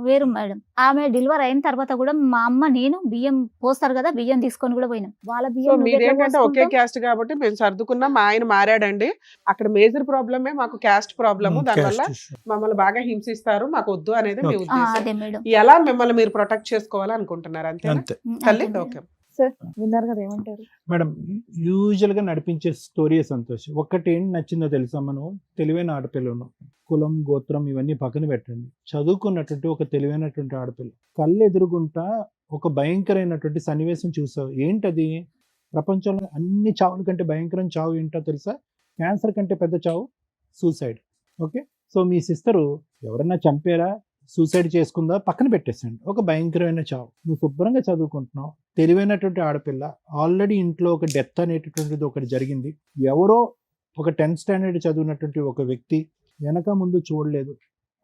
వేరు మేడం. ఆమె డెలివరీ అయిన తర్వాత కూడా మా అమ్మ నేను బియ్యం పోస్తారు కదా, బియ్యం తీసుకొని కూడా పోయినాం. వాళ్ళ
సో
బియ్యం నువ్వు ఎట్లా
మీరేంటంటే ఒకే
పోసుకుంటావు?
క్యాస్ట్ కాబట్టి మేము సర్దుకున్నాం. మా ఆయన మారాడండి, అక్కడ మేజర్ ప్రాబ్లమే మాకు క్యాస్ట్ ప్రాబ్లము. దానివల్ల మమ్మల్ని బాగా హింసిస్తారు, మాకు వద్దు అనేది మీ
Okay.
ఉద్దేశం.
అదే మేడం.
ఎలా మిమ్మల్ని మీరు ప్రొటెక్ట్ చేసుకోవాలనుకుంటున్నారు అంతేనా
అంతే
తల్లి?
అదే మేడం.
ఓకే.
సార్ విన్నారు కదా, ఏమంటారు?
మేడం. యూజువల్ గా నడిపించే స్టోరీ సంతోష్. ఒక్కటి ఏం నచ్చిందో తెలుసా, మనం తెలివైన ఆడపిల్లను, కులం గోత్రం ఇవన్నీ పక్కన పెట్టండి, చదువుకున్నటువంటి ఒక తెలివైనటువంటి ఆడపిల్ల కళ్ళు ఎదురుగుంటా ఒక భయంకరమైనటువంటి సన్నివేశం చూసావు. ఏంటది? ప్రపంచంలో అన్ని చావుల కంటే భయంకరం చావు ఏంటో తెలుసా? క్యాన్సర్ కంటే పెద్ద చావు సూసైడ్. ఓకే, సో మీ సిస్టరు ఎవరన్నా చంపారా, సూసైడ్ చేసుకుందా, పక్కన పెట్టేసండి, ఒక భయంకరమైన చావు. నువ్వు శుభ్రంగా చదువుకుంటున్నావు, తెలివైనటువంటి ఆడపిల్ల, ఆల్రెడీ ఇంట్లో ఒక డెత్ అనేటటువంటిది ఒకటి జరిగింది. ఎవరో ఒక 10th స్టాండర్డ్ చదివినటువంటి ఒక వ్యక్తి వెనక ముందు చూడలేదు,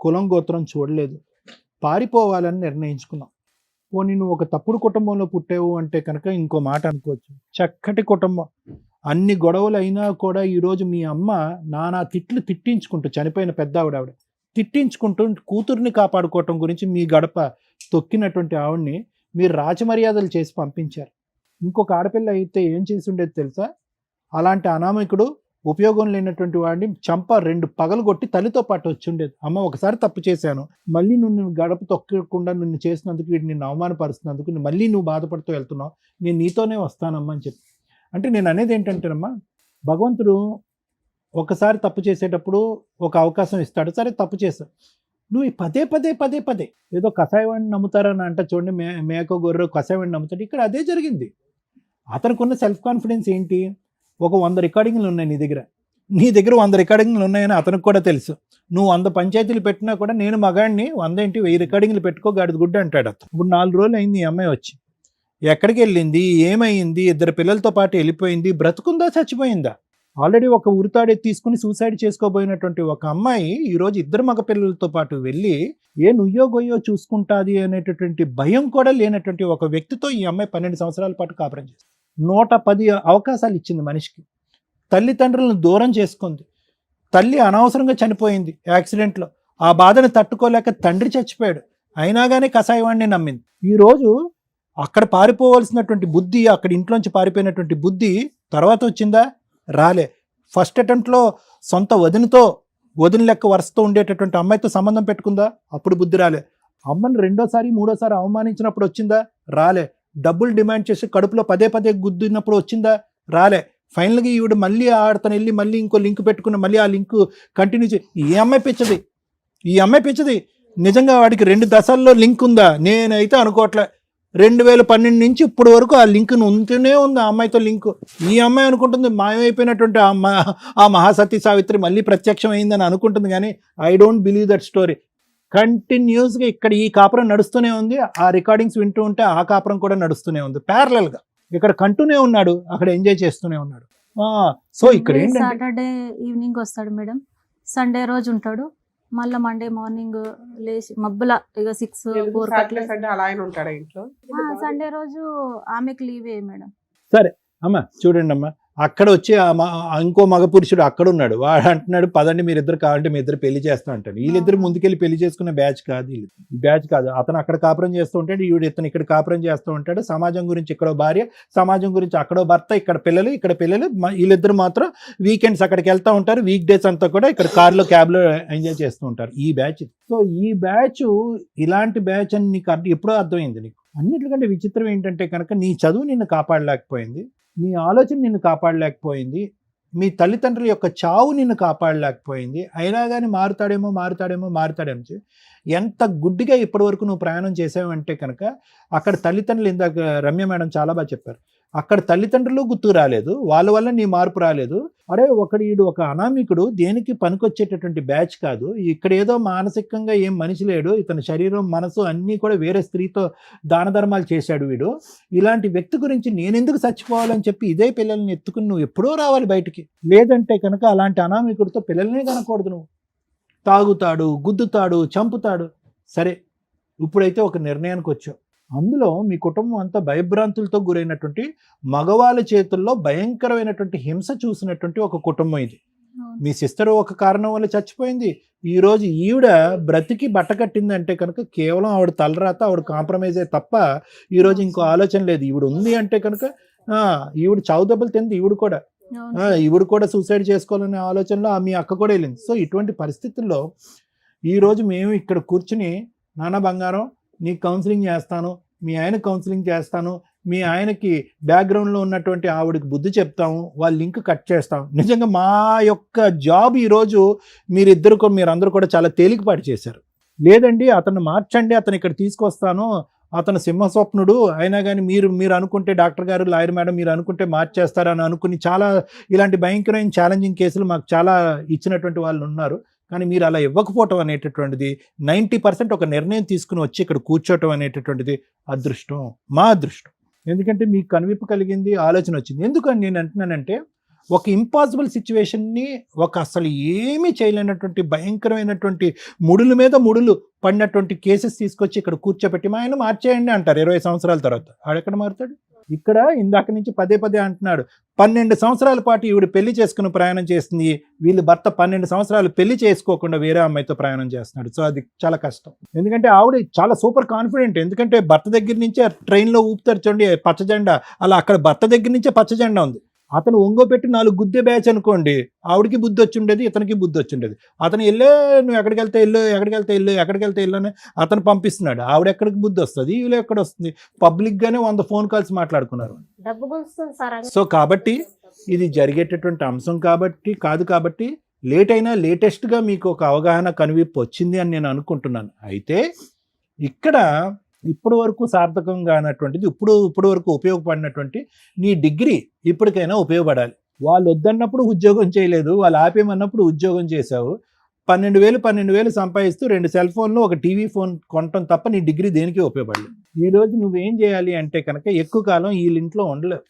కులం గోత్రం చూడలేదు, పారిపోవాలని నిర్ణయించుకున్నావు. పోనీ నువ్వు ఒక తప్పుడు కుటుంబంలో పుట్టావు అంటే కనుక ఇంకో మాట అనుకోవచ్చు. చక్కటి కుటుంబం, అన్ని గొడవలు అయినా కూడా ఈరోజు మీ అమ్మ నానా తిట్లు తిట్టించుకుంటూ, చనిపోయిన పెద్ద ఆవిడ తిట్టించుకుంటూ కూతుర్ని కాపాడుకోవటం గురించి మీ గడప తొక్కినటువంటి ఆవిడ్ని మీరు రాజమర్యాదలు చేసి పంపించారు. ఇంకొక ఆడపిల్ల అయితే ఏం చేసి ఉండేది తెలుసా? అలాంటి అనామకుడు, ఉపయోగం లేనటువంటి వాడిని చంప 2 పగలు కొట్టి తల్లితో పాటు వచ్చి ఉండేది. అమ్మ ఒకసారి తప్పు చేశాను, మళ్ళీ నిన్ను గడప తొక్కకుండా నిన్ను చేసినందుకు, వీడిని నిన్ను అవమానపరుస్తున్నందుకు మళ్ళీ నువ్వు బాధపడుతూ వెళ్తున్నావు, నేను నీతోనే వస్తానమ్మా అని చెప్పి. అంటే నేను అనేది ఏంటంటేనమ్మా, భగవంతుడు ఒకసారి తప్పు చేసేటప్పుడు ఒక అవకాశం ఇస్తాడు. సరే తప్పు చేసావు, నువ్వు పదే పదే పదే పదే ఏదో కషాయవాడిని నమ్ముతారని అంట చూడండి, మేక గొర్రె కషాయవాడిని నమ్ముతాడు. ఇక్కడ అదే జరిగింది. అతనికి సెల్ఫ్ కాన్ఫిడెన్స్ ఏంటి? ఒక 100 రికార్డింగ్లు ఉన్నాయి నీ దగ్గర 100 రికార్డింగ్లు ఉన్నాయని అతనికి కూడా తెలుసు. నువ్వు 100 పంచాయతీలు పెట్టినా కూడా నేను మగాడిని 100 ఏంటి 1000 రికార్డింగ్లు పెట్టుకో గాడిద గుడ్డ అంటాడు అతను. ఇప్పుడు 4 రోజులు అయింది ఈ అమ్మాయి వచ్చి, ఎక్కడికి వెళ్ళింది, ఏమైంది, 2 పిల్లలతో పాటు వెళ్ళిపోయింది, బ్రతుకుందా చచ్చిపోయిందా? ఆల్రెడీ ఒక ఉరితాడే తీసుకుని సూసైడ్ చేసుకోబోయినటువంటి ఒక అమ్మాయి ఈరోజు 2 మగ పిల్లలతో పాటు వెళ్ళి నుయ్యో గొయ్యో చూసుకుంటాది అనేటటువంటి భయం కూడా లేనటువంటి ఒక వ్యక్తితో ఈ అమ్మాయి 12 సంవత్సరాల పాటు కాపురం చేస్తుంది. 110 అవకాశాలు ఇచ్చింది మనిషికి, తల్లిదండ్రులను దూరం చేసుకుంది, తల్లి అనవసరంగా చనిపోయింది యాక్సిడెంట్లో, ఆ బాధను తట్టుకోలేక తండ్రి చచ్చిపోయాడు, అయినా కానీ కషాయవాడిని నమ్మింది. ఈరోజు అక్కడ పారిపోవలసినటువంటి బుద్ధి, అక్కడ ఇంట్లోంచి పారిపోయినటువంటి బుద్ధి తర్వాత వచ్చిందా? రాలే. ఫస్ట్ అటెంప్ట్లో సొంత వదిన లెక్క వరుసతో ఉండేటటువంటి అమ్మాయితో సంబంధం పెట్టుకుందా? అప్పుడు బుద్ధి రాలే. అమ్మని 2వ సారి 3వ సారి అవమానించినప్పుడు వచ్చిందా? రాలే. డబ్బులు డిమాండ్ చేసి కడుపులో పదే పదే గుద్దినప్పుడు వచ్చిందా? రాలే. ఫైనల్గా ఈవిడ మళ్ళీ ఆడతను వెళ్ళి మళ్ళీ ఇంకో లింక్ పెట్టుకున్న, మళ్ళీ ఆ లింక్ కంటిన్యూ చేసి ఈ అమ్మాయి పిచ్చది. నిజంగా వాడికి 2 దశల్లో లింక్ ఉందా? నేనైతే అనుకోవట్లే. 2012 నుంచి ఇప్పుడు వరకు ఆ లింక్ ఉంటూనే ఉంది ఆ అమ్మాయితో లింక్. ఈ అమ్మాయి అనుకుంటుంది మాయమైపోయినటువంటి ఆ మహాసతీ సావిత్రి మళ్ళీ ప్రత్యక్షం అయిందని అనుకుంటుంది, కానీ I don't believe that story. కంటిన్యూస్గా ఇక్కడ ఈ కాపురం నడుస్తూనే ఉంది, ఆ రికార్డింగ్స్ వింటూ ఉంటే ఆ కాపురం కూడా నడుస్తూనే ఉంది ప్యారలల్గా. ఇక్కడ కంటూనే ఉన్నాడు, అక్కడ ఎంజాయ్ చేస్తూనే ఉన్నాడు. సో ఇక్కడ ఏంటంటే
సాటర్డే ఈవినింగ్ వస్తాడు మేడం, సండే రోజు ఉంటాడు, మళ్ళీ మండే మార్నింగ్ లేచి మబ్బుల ఇక 6-4
సండే అలా ఆయన ఉంటాడా ఇంట్లో?
సండే రోజు ఆమెకు లీవే మేడం.
సరే అమ్మ చూడండి అమ్మ, అక్కడ వచ్చి ఇంకో మగ పురుషుడు అక్కడ ఉన్నాడు, వాడు అంటున్నాడు పదండి మీరిద్దరు కావాలంటే మీ ఇద్దరు పెళ్లి చేస్తా అంటాడు. వీళ్ళిద్దరు ముందుకెళ్ళి పెళ్లి చేసుకునే బ్యాచ్ కాదు. అతను అక్కడ కాపురం చేస్తూ ఉంటాడు, ఇతను ఇక్కడ కాపురం చేస్తూ ఉంటాడు. సమాజం గురించి ఇక్కడో భార్య, సమాజం గురించి అక్కడో భర్త, ఇక్కడ పిల్లలు వీళ్ళిద్దరు మాత్రం వీకెండ్స్ అక్కడికి వెళ్తూ ఉంటారు, వీక్ డేస్ అంతా కూడా ఇక్కడ కార్లో క్యాబ్లో ఎంజాయ్ చేస్తూ ఉంటారు ఈ బ్యాచ్. సో ఈ బ్యాచ్ ఇలాంటి బ్యాచ్ అని నీకు ఎప్పుడో అర్థమైంది. నీకు అన్నిటికంటే విచిత్రం ఏంటంటే కనుక నీ చదువు నిన్ను కాపాడలేకపోయింది, నీ ఆలోచన నిన్ను కాపాడలేకపోయింది, మీ తల్లిదండ్రుల యొక్క చావు నిన్ను కాపాడలేకపోయింది. అయినా కానీ మారుతాడేమో ఎంత గుడ్డిగా ఇప్పటి వరకు నువ్వు ప్రయాణం చేసావంటే కనుక అక్కడ తల్లిదండ్రులు, ఇందాక రమ్య మేడం చాలా బాగా చెప్పారు, అక్కడ తల్లిదండ్రులు గుర్తుకు రాలేదు, వాళ్ళ వల్ల నీ మార్పు రాలేదు. అరే వీడు ఒక అనామికుడు, దేనికి పనికొచ్చేటటువంటి బ్యాచ్ కాదు, ఇక్కడ ఏదో మానసికంగా ఏం మనిషి లేడు, ఇతని శరీరం మనసు అన్నీ కూడా వేరే స్త్రీతో దాన ధర్మాలు చేశాడు వీడు, ఇలాంటి వ్యక్తి గురించి నేనెందుకు చచ్చిపోవాలని చెప్పి ఇదే పిల్లల్ని ఎత్తుకుని నువ్వు ఎప్పుడో రావాలి బయటికి. లేదంటే కనుక అలాంటి అనామికుడితో పిల్లల్నే కనకూడదు. నువ్వు తాగుతాడు, గుద్దుతాడు, చంపుతాడు. సరే, ఇప్పుడైతే ఒక నిర్ణయానికి వచ్చావు. అందులో మీ కుటుంబం అంతా భయభ్రాంతులతో గురైనటువంటి, మగవాళ్ళ చేతుల్లో భయంకరమైనటువంటి హింస చూసినటువంటి ఒక కుటుంబం ఇది. మీ సిస్టర్ ఒక కారణం వల్ల చచ్చిపోయింది. ఈ రోజు ఈవిడ బ్రతికి బట్ట కట్టిందంటే కనుక కేవలం ఆవిడ తలరాత, ఆవిడ కాంప్రమైజే తప్ప ఈ రోజు ఇంకో ఆలోచన లేదు. ఈవిడ ఉంది అంటే కనుక ఈవిడ చావు దెబ్బలు తింది. ఈవిడ కూడా సూసైడ్ చేసుకోవాలనే ఆలోచనలో మీ అక్క కూడా వెళ్ళింది. సో ఇటువంటి పరిస్థితుల్లో ఈ రోజు మేము ఇక్కడ కూర్చుని, నాన్న బంగారం నీకు కౌన్సిలింగ్ చేస్తాను, మీ ఆయన కౌన్సిలింగ్ చేస్తాను, మీ ఆయనకి బ్యాక్గ్రౌండ్లో ఉన్నటువంటి ఆవిడకి బుద్ధి చెప్తాము, వాళ్ళ లింక్ కట్ చేస్తాం. నిజంగా మా యొక్క జాబ్ ఈరోజు మీరందరూ కూడా చాలా తేలికపాటి చేశారు. లేదండి అతను మార్చండి, అతను ఇక్కడ తీసుకొస్తాను, అతను సింహస్వప్నుడు అయినా కానీ మీరు అనుకుంటే, డాక్టర్ గారు, లాయర్ మేడం మీరు అనుకుంటే మార్చేస్తారని అనుకుని చాలా ఇలాంటి భయంకరమైన ఛాలెంజింగ్ కేసులు మాకు చాలా ఇచ్చినటువంటి వాళ్ళు ఉన్నారు. కానీ మీరు అలా ఇవ్వకపోవటం అనేటటువంటిది 90% ఒక నిర్ణయం తీసుకుని వచ్చి ఇక్కడ కూర్చోవటం అనేటటువంటిది అదృష్టం, మా అదృష్టం. ఎందుకంటే మీకు కనువిప్పు కలిగింది, ఆలోచన వచ్చింది. ఎందుకని నేను అంటున్నానంటే, ఒక ఇంపాసిబుల్ సిచ్యువేషన్ని, ఒక అసలు ఏమీ చేయలేనటువంటి భయంకరమైనటువంటి ముడుల మీద ముడులు పడినటువంటి కేసెస్ తీసుకొచ్చి ఇక్కడ కూర్చోబెట్టి మా ఆయన మార్చేయండి అంటారు 20 సంవత్సరాల తర్వాత. ఆడెక్కడ మారుతాడు? ఇక్కడ ఇందాక నుంచి పదే అంటున్నాడు, 12 సంవత్సరాల పాటు ఈవిడ పెళ్లి చేసుకుని ప్రయాణం చేస్తుంది, వీళ్ళు భర్త 12 సంవత్సరాలు పెళ్లి చేసుకోకుండా వేరే అమ్మాయితో ప్రయాణం చేస్తున్నాడు. సో అది చాలా కష్టం. ఎందుకంటే ఆవిడ చాలా సూపర్ కాన్ఫిడెంట్. ఎందుకంటే భర్త దగ్గర నుంచే ట్రైన్లో ఊపుతారు చూడండి పచ్చ జెండా, అలా అక్కడ భర్త దగ్గర నుంచే పచ్చ జెండా ఉంది. అతను ఒంగోపెట్టి 4 గుద్దే బ్యాచ్ అనుకోండి, ఆవిడకి బుద్ధి వచ్చి ఉండేది, ఇతనికి బుద్ధి వచ్చి ఉండేది. అతను నువ్వు ఎక్కడికి వెళ్తే ఇల్లు అని అతను పంపిస్తున్నాడు. ఆవిడ ఎక్కడికి బుద్ధి వస్తుంది, వీళ్ళు ఎక్కడ వస్తుంది? పబ్లిక్గానే 100 ఫోన్ కాల్స్ మాట్లాడుకున్నారు. సో కాబట్టి ఇది జరిగేటటువంటి అంశం కాబట్టి లేట్ అయినా లేటెస్ట్గా మీకు ఒక అవగాహన, కనువిప్పు వచ్చింది అని నేను అనుకుంటున్నాను. అయితే ఇక్కడ ఇప్పటి వరకు సార్థకంగా అన్నటువంటిది, ఇప్పుడు వరకు ఉపయోగపడినటువంటి నీ డిగ్రీ ఇప్పటికైనా ఉపయోగపడాలి. వాళ్ళు వద్దన్నప్పుడు ఉద్యోగం చేయలేదు, వాళ్ళు ఆపేమన్నప్పుడు ఉద్యోగం చేశావు. 12,000 సంపాదిస్తూ 2 సెల్ ఫోన్లు, ఒక టీవీ ఫోన్ కొనటం తప్ప నీ డిగ్రీ దేనికి ఉపయోగపడలేదు. ఈరోజు నువ్వేం చేయాలి అంటే కనుక, ఎక్కువ కాలం ఈ ఇంట్లో ఉండలేవు.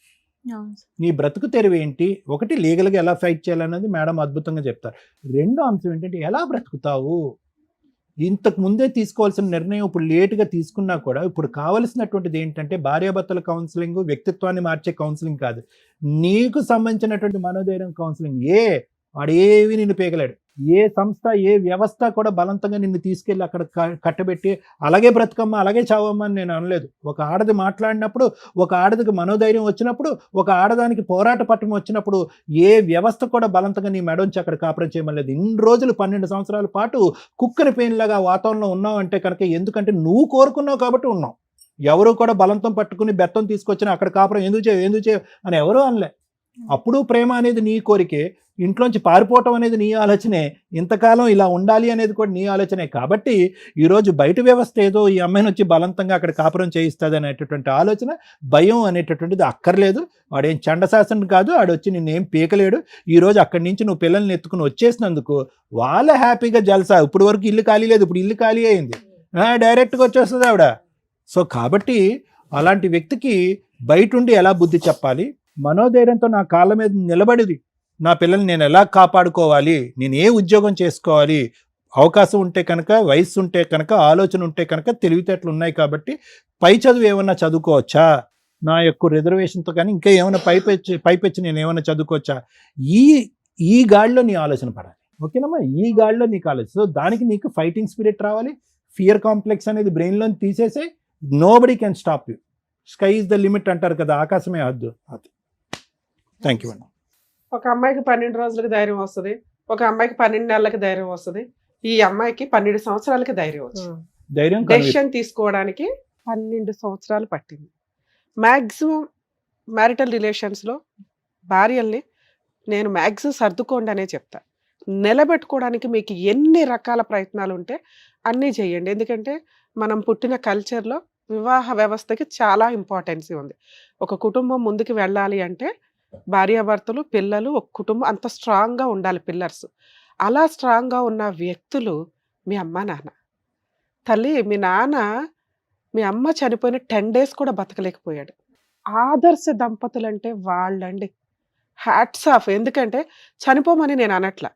నీ బ్రతుకు తెరువు ఏంటి? ఒకటి, లీగల్గా ఎలా ఫైట్ చేయాలన్నది మేడం అద్భుతంగా చెప్తారు. రెండో అంశం ఏంటంటే, ఎలా బ్రతుకుతావు? ఇంతకు ముందే తీసుకోవాల్సిన నిర్ణయం ఇప్పుడు లేటుగా తీసుకున్నా కూడా, ఇప్పుడు కావలసినటువంటిది ఏంటంటే భార్యాభర్తల కౌన్సిలింగ్, వ్యక్తిత్వాన్ని మార్చే కౌన్సిలింగ్ కాదు, నీకు సంబంధించినటువంటి మనోధైర్యం కౌన్సిలింగ్. వాడేవి నిన్ను పేగలేడు. ఏ సంస్థ, ఏ వ్యవస్థ కూడా బలవంతంగా నిన్ను తీసుకెళ్ళి అక్కడ కట్టబెట్టి అలాగే బ్రతకమ్మా, అలాగే చావమ్మా అని నేను అనలేదు. ఒక ఆడది మాట్లాడినప్పుడు, ఒక ఆడదికి మనోధైర్యం వచ్చినప్పుడు, ఒక ఆడదానికి పోరాట పట్టం వచ్చినప్పుడు ఏ వ్యవస్థ కూడా బలవంతంగా నీ మెడొంచి అక్కడ కాపురం చేయమలేదు. ఇన్ని రోజులు 12 సంవత్సరాల పాటు కుక్కని పెయిన్లాగా వాతావరణంలో ఉన్నావు అంటే కనుక, ఎందుకంటే నువ్వు కోరుకున్నావు కాబట్టి ఉన్నావు. ఎవరు కూడా బలంతం పట్టుకుని బెత్తం తీసుకొచ్చిన అక్కడ కాపురం ఎందుకు చేయవు అని ఎవరూ అనలే. అప్పుడు ప్రేమ అనేది నీ కోరికే, ఇంట్లోంచి పారిపోవటం అనేది నీ ఆలోచనే, ఇంతకాలం ఇలా ఉండాలి అనేది కూడా నీ ఆలోచనే. కాబట్టి ఈరోజు బయట వ్యవస్థ ఏదో ఈ అమ్మాయిని వచ్చి బలవంతంగా అక్కడ కాపురం చేయిస్తుంది అనేటటువంటి ఆలోచన, భయం అనేటటువంటిది అక్కర్లేదు. వాడేం చండశాసనం కాదు, ఆడొచ్చి నిన్నేం పీకలేడు. ఈరోజు అక్కడి నుంచి నువ్వు పిల్లల్ని ఎత్తుకుని వచ్చేసినందుకు వాళ్ళ హ్యాపీగా జల్సా. ఇప్పుడు వరకు ఇల్లు ఖాళీ లేదు, ఇప్పుడు ఇల్లు ఖాళీ అయింది, డైరెక్ట్గా వచ్చేస్తుంది ఆవిడ. సో కాబట్టి అలాంటి వ్యక్తికి బయట ఉండి ఎలా బుద్ధి చెప్పాలి, మనోధైర్యంతో నా కాళ్ళ మీద నిలబడిది, నా పిల్లల్ని నేను ఎలా కాపాడుకోవాలి, నేను ఏ ఉద్యోగం చేసుకోవాలి, అవకాశం ఉంటే కనుక, వయస్సు ఉంటే కనుక, ఆలోచన ఉంటే కనుక, తెలివితేటలు ఉన్నాయి కాబట్టి పై చదువు ఏమన్నా చదువుకోవచ్చా, నా యొక్క రిజర్వేషన్తో కానీ ఇంకా ఏమైనా పైపెచ్చి నేను ఏమైనా చదువుకోవచ్చా, ఈ గాడిలో నీ ఆలోచన పడాలి. ఓకేనమ్మా, ఈ గాడిలో నీకు ఆలోచన. సో దానికి నీకు ఫైటింగ్ స్పిరిట్ రావాలి. ఫియర్ కాంప్లెక్స్ అనేది బ్రెయిన్లో తీసేసి, nobody can stop you. Sky is the limit అంటారు కదా, ఆకాశమే హద్దు. అది. థ్యాంక్ యూ అండి.
ఒక అమ్మాయికి 12 రోజులకి ధైర్యం వస్తుంది, ఒక అమ్మాయికి 12 నెలలకి ధైర్యం వస్తుంది, ఈ అమ్మాయికి 12 సంవత్సరాలకి ధైర్యం వచ్చింది. డెసిషన్ తీసుకోవడానికి 12 సంవత్సరాలు పట్టింది. మ్యాక్సిమం మ్యారిటల్ రిలేషన్స్లో భార్యల్ని నేను మ్యాక్సిమం సర్దుకోండి అనే చెప్తా. నిలబెట్టుకోవడానికి మీకు ఎన్ని రకాల ప్రయత్నాలు ఉంటే అన్నీ చేయండి. ఎందుకంటే మనం పుట్టిన కల్చర్లో వివాహ వ్యవస్థకి చాలా ఇంపార్టెన్సీ ఉంది. ఒక కుటుంబం ముందుకు వెళ్ళాలి అంటే భార్యాభర్తలు, పిల్లలు, ఒక కుటుంబం అంత స్ట్రాంగ్‌గా ఉండాలి పిల్లర్స్. అలా స్ట్రాంగ్‌గా ఉన్న వ్యక్తులు మీ అమ్మ, నాన్న. తల్లి మీ నాన్న మీ అమ్మ చనిపోయిన 10 డేస్ కూడా బతకలేకపోయాడు. ఆదర్శ దంపతులంటే వాళ్ళండి. Hats off. ఎందుకంటే చనిపోమని నేను అనట్ల.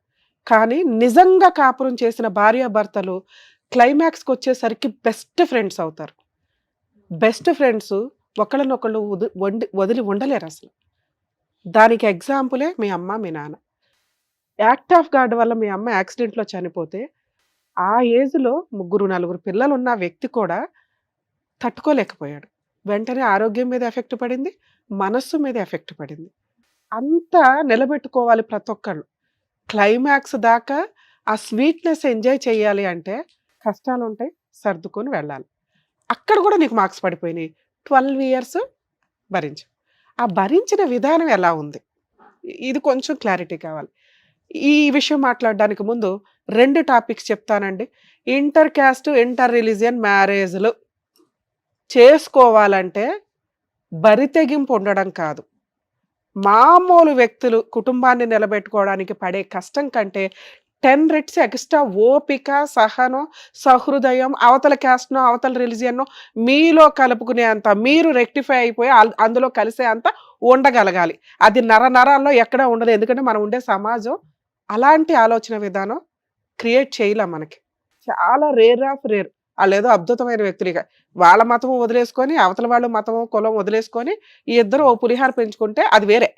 కానీ నిజంగా కాపురం చేసిన భార్యాభర్తలు క్లైమాక్స్‌కొచ్చేసరికి బెస్ట్ ఫ్రెండ్స్ అవుతారు. బెస్ట్ ఫ్రెండ్స్ ఒకళ్ళనొకళ్ళు వదిలి ఉండలేరసలు. దానికి ఎగ్జాంపులే మీ అమ్మ, మీ నాన్న. యాక్ట్ ఆఫ్ గాడ్ వల్ల మీ అమ్మ యాక్సిడెంట్‌లో చనిపోతే, ఆ ఏజ్‌లో ముగ్గురు, నలుగురు పిల్లలున్న వ్యక్తి కూడా తట్టుకోలేకపోయాడు. వెంటనే ఆరోగ్యం మీద ఎఫెక్ట్ పడింది. మనస్సు మీద ఎఫెక్ట్ పడింది. అంతా నిలబెట్టుకోవాలి ప్రతి ఒక్కళ్ళు. క్లైమాక్స్ దాకా ఆ స్వీట్‌నెస్ ఎంజాయ్ చేయాలి అంటే కష్టాలుంటాయి, సర్దుకొని వెళ్ళాలి. అక్కడ కూడా నీకు మార్క్స్ పడిపోయినాయి. 12 ఇయర్స్ భరించావు. ఆ భరించిన విధానం ఎలా ఉంది? ఇది కొంచెం క్లారిటీ కావాలి. ఈ విషయం మాట్లాడడానికి ముందు 2 టాపిక్స్ చెప్తానండి. ఇంటర్ కాస్ట్, ఇంటర్ రిలీజియన్ మ్యారేజ్‌లు చేసుకోవాలంటే బరితెగింపు ఉండడం కాదు. మామూలు వ్యక్తులు కుటుంబాన్ని నిలబెట్టుకోవడానికి పడే కష్టం కంటే 10 రెట్స్ ఎక్స్ట్రా ఓపిక, సహనం, సహృదయం, అవతల క్యాస్ట్‌నో, అవతల రిలిజియన్‌నో మీలో కలుపుకునేంత, మీరు రెక్టిఫై అయిపోయి అందులో కలిసే అంత ఉండగలగాలి. అది నరాల్లో ఎక్కడా ఉండదు. ఎందుకంటే మనం ఉండే సమాజం అలాంటి ఆలోచన విధానం క్రియేట్ చేయలేం మనకి. చాలా రేర్ ఆఫ్ రేర్. ఆళ్ళేదో అద్భుతమైన వ్యక్తులిగా. వాళ్ళ మతం వదిలేసుకొని, అవతల వాళ్ళ మతం, కులం వదిలేసుకొని ఈ ఇద్దరు ఓ పులిహార పెంచుకుంటే అది వేరే.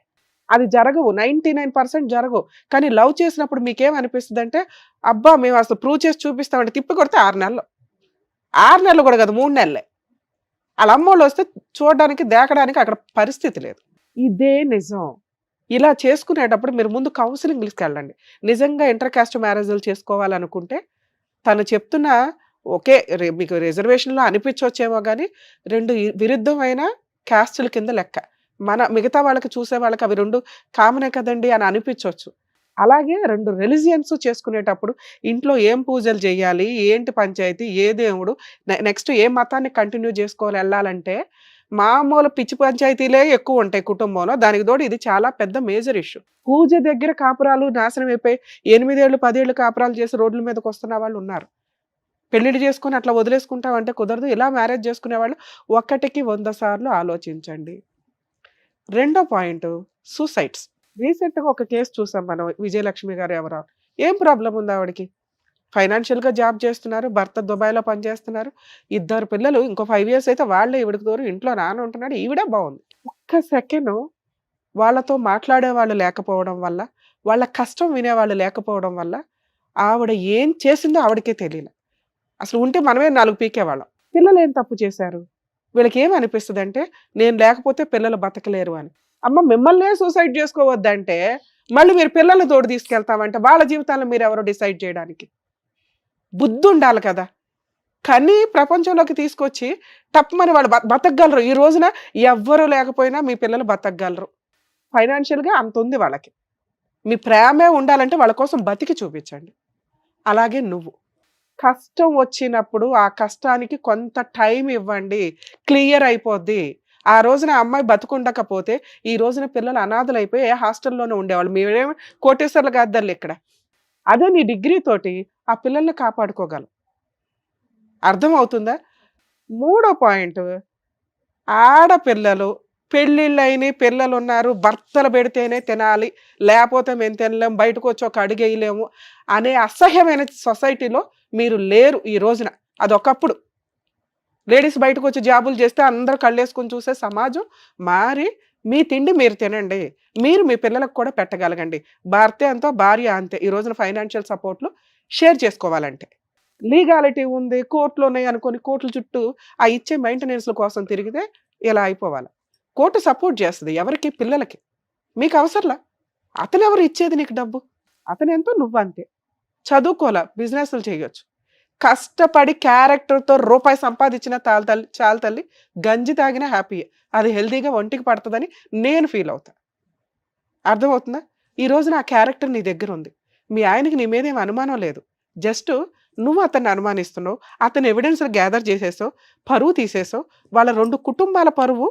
అది జరగవు. 99% జరగవు. కానీ లవ్ చేసినప్పుడు మీకేమనిపిస్తదంటే, అబ్బా! మేము అసలు ప్రూవ్ చేసి చూపిస్తామంటే తిప్పి కొడితే 6 నెలలు. 6 నెలలు కూడా కాదు 3 నెలలే. ఆళ్ళ అమ్మోళ్ళొస్తే చూడడానికి, దేకడానికి అక్కడ పరిస్థితి లేదు. ఇదే నిజం. ఇలా చేసుకునేటప్పుడు మీరు ముందు కౌన్సెలింగ్‌లకెళ్ళండి. నిజంగా ఇంటర్ కాస్ట్ మ్యారేజ్‌లు చేసుకోవాలనుకుంటే తను చెప్తున్న ఓకే. మీకు రిజర్వేషన్‌లో అనిపించొచ్చేమో గానీ 2 విరుద్ధమైన కాస్టుల కింద లెక్క. మిగతా వాళ్ళకి చూసే వాళ్ళకి అవి 2 కామనే కదండీ అని అనిపించొచ్చు. అలాగే 2 రిలిజియన్స్ చేసుకునేటప్పుడు ఇంట్లో ఏం పూజలు చేయాలి, ఏంటి పంచాయతీ, ఏ దేవుడు, నెక్స్ట్ ఏ మతాన్ని కంటిన్యూ చేసుకోవాలి ఎళ్ళాలంటే మామూలు పిచ్చి పంచాయతీలే ఎక్కువుంటాయి కుటుంబంలో. దానికి తోడు ఇది చాలా పెద్ద మేజర్ ఇష్యూ. పూజ దగ్గర కాపురాలు నాశనం అయిపోయి 8 ఏళ్ళు, 10 ఏళ్ళు కాపురాలు చేసి రోడ్ల మీదకొస్తున్న వాళ్ళున్నారు. పెళ్లిళ్ళు చేసుకొని అట్లా వదిలేసుకుంటామంటే కుదరదు. ఇలా మ్యారేజ్ చేసుకునేవాళ్ళు 1కి 100 సార్లు ఆలోచించండి. రెండో పాయింట్ సూసైడ్స్. రీసెంట్‌గా ఒక కేస్ చూసాం మనం. విజయలక్ష్మి గారు ఎవరో. ఏం ప్రాబ్లమ్ ఉంది ఆవిడకి? ఫైనాన్షియల్‌గా జాబ్ చేస్తున్నారు. భర్త దుబాయ్‌లో పనిచేస్తున్నారు. 2 పిల్లలు. ఇంకో 5 ఇయర్స్ అయితే వాళ్ళే ఈవిడకి తోడు. ఇంట్లో నాన్న ఉంటున్నాడు. ఈవిడే బాగుంది. ఒక్క సెకను వాళ్ళతో మాట్లాడేవాళ్ళు లేకపోవడం వల్ల, వాళ్ళ కష్టం వినేవాళ్ళు లేకపోవడం వల్ల ఆవిడ ఏం చేసిందో ఆవిడకే తెలీల. అసలు ఉంటే మనమే 4 పీకేవాళ్ళం. పిల్లలు ఏం తప్పు చేశారు? వీళ్ళకేమనిపిస్తదంటే నేను లేకపోతే పిల్లలు బతకలేరు అని. అమ్మ మిమ్మల్నే సూసైడ్ చేసుకోవద్దంటే మళ్ళీ మీరు పిల్లల్ని తోడు తీసుకెళ్తామంటే వాళ్ళ జీవితాలను మీరెవరో డిసైడ్ చేయడానికి. బుద్ధుండాలి కదా! కని ప్రపంచంలోకి తీసుకొచ్చి టప్‌మని వాళ్ళు బతకగలరు. ఈ రోజున ఎవ్వరు లేకపోయినా మీ పిల్లలు బతకగలరు. ఫైనాన్షియల్‌గా అంతుంది వాళ్ళకి. మీ ప్రేమే ఉండాలంటే వాళ్ళ కోసం బతికి చూపించండి. అలాగే నువ్వు. కష్టం వచ్చినప్పుడు ఆ కష్టానికి కొంత టైం ఇవ్వండి. క్లియర్ అయిపోద్ది. ఆ రోజున ఆ అమ్మాయి బతికుండకపోతే ఈ రోజున పిల్లలు అనాథలైపోయి ఏ హాస్టల్‌లోనే ఉండేవాళ్ళు. మీరేమి కోటేశ్వర్లు కాద్దల్లు ఇక్కడ. అదే నీ డిగ్రీ తోటి ఆ పిల్లల్ని కాపాడుకోగలవు. అర్థమవుతుందా? మూడో పాయింట్ ఆడపిల్లలు పెళ్ళిళ్ళైనయి, పిల్లలున్నారు, భర్తలు పెడితేనే తినాలి, లేపోతే మేము తినలేము, బయటకొచ్చి ఒక అడుగేయలేము అనే అసహ్యమైన సొసైటీలో మీరు లేరు ఈ రోజున. అదొకప్పుడు. లేడీస్ బయటకొచ్చి జాబులు చేస్తే అందరూ కళ్ళేసుకొని చూసే సమాజం మారి మీ తిండి మీరు తినండి. మీరు మీ పిల్లలకు కూడా పెట్టగలగండి. భర్త ఎంతో, భార్య అంతే. ఈ రోజున ఫైనాన్షియల్ సపోర్ట్‌లు షేర్ చేసుకోవాలంటే. లీగాలిటీ ఉంది, కోర్టులున్నాయి అనుకోని కోర్టుల చుట్టూ ఆ ఇచ్చే మెయింటెనెన్స్‌ల కోసం తిరిగితే ఇలా అయిపోవాలి. కోర్టు సపోర్ట్ చేస్తది. ఎవరికి? పిల్లలకి. మీకు అవసరంలా. అతనెవరు ఇచ్చేది నీకు డబ్బు? అతనెంతో నువ్వంతే. చదువుకోలా, బిజినెస్‌లు చేయొచ్చు. కష్టపడి క్యారెక్టర్‌తో రూపాయి సంపాదించినా చాలు తల్లి. గంజి తాగినా హ్యాపీయే. అది హెల్తీగా ఒంటికి పడతదని నేను ఫీల్ అవుతా. అర్థమవుతుందా? ఈ రోజున ఆ క్యారెక్టర్ నీ దగ్గరుంది. మీ ఆయనకి నీ మీద ఏమి అనుమానం లేదు. జస్ట్ నువ్వు అతన్ని అనుమానిస్తున్నావు, అతను ఎవిడెన్స్ గ్యాదర్ చేసేసావు, పరువు తీసేసావు, వాళ్ళ 2 కుటుంబాల పరువు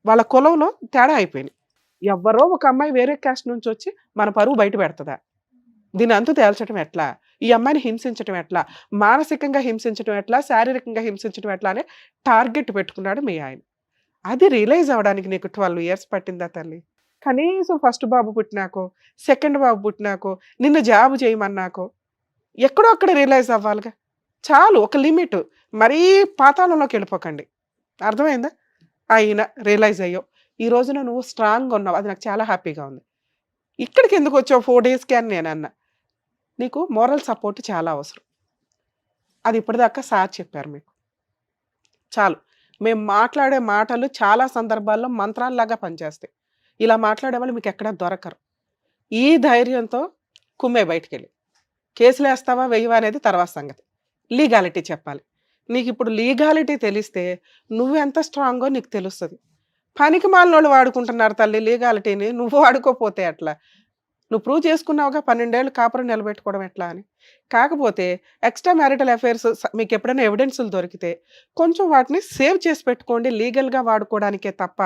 వాళ్ళ కులంలో తేడా అయిపోయింది. ఎవ్వరో ఒక అమ్మాయి వేరే క్యాస్ట్ నుంచి వచ్చి మన పరువు బయట పెడతదా? దీని అంతు తేల్చడం ఎట్లా? ఈ అమ్మాయిని హింసించడం ఎట్లా? మానసికంగా హింసించడం ఎట్లా? శారీరకంగా హింసించడం ఎట్లా అనే టార్గెట్ పెట్టుకున్నాడు మీ ఆయన. అది రియలైజ్ అవ్వడానికి నీకు 12 ఇయర్స్ పట్టిందా తల్లి? కనీసం ఫస్ట్ బాబు పుట్టినాకో, సెకండ్ బాబు పుట్టినాకో, నిన్ను జాబ్ చేయమన్నాకో ఎక్కడో అక్కడ రియలైజ్ అవ్వాలిగా. చాలు ఒక లిమిట్. మరీ పాతాళంలోకి వెళ్ళిపోకండి. అర్థమైందా? అయినా రియలైజ్ అయ్యావు. ఈ రోజున నువ్వు స్ట్రాంగ్‌గా ఉన్నావు. అది నాకు చాలా హ్యాపీగా ఉంది. ఇక్కడికి ఎందుకు వచ్చావు 4 డేస్‌కి అని నేనన్నా. నీకు మోరల్ సపోర్ట్ చాలా అవసరం. అది ఇప్పటిదాకా సార్ చెప్పారు మీకు. చాలు. మేము మాట్లాడే మాటలు చాలా సందర్భాల్లో మంత్రాల్లాగా పనిచేస్తాయి. ఇలా మాట్లాడేవాళ్ళు మీకు ఎక్కడా దొరకరు. ఈ ధైర్యంతో కుమ్మే బయటికెళ్ళి. కేసులేస్తావా వెయ్యవా అనేది తర్వాత సంగతి. లీగాలిటీ చెప్పాలి. నీకు ఇప్పుడు లీగాలిటీ తెలిస్తే నువ్వెంత స్ట్రాంగో నీకు తెలుస్తుంది. పనికి మాలినోళ్ళు వాడుకుంటున్నారు తల్లి లీగాలిటీని. నువ్వు వాడుకోపోతే ఎట్లా? నువ్వు ప్రూవ్ చేసుకున్నావుగా 12 ఏళ్ళు కాపురం నిలబెట్టుకోవడం ఎట్లా అని. కాకపోతే ఎక్స్ట్రా మ్యారిటల్ అఫైర్స్ మీకు ఎప్పుడైనా ఎవిడెన్సులు దొరికితే కొంచెం వాటిని సేవ్ చేసి పెట్టుకోండి, లీగల్గా వాడుకోవడానికే తప్ప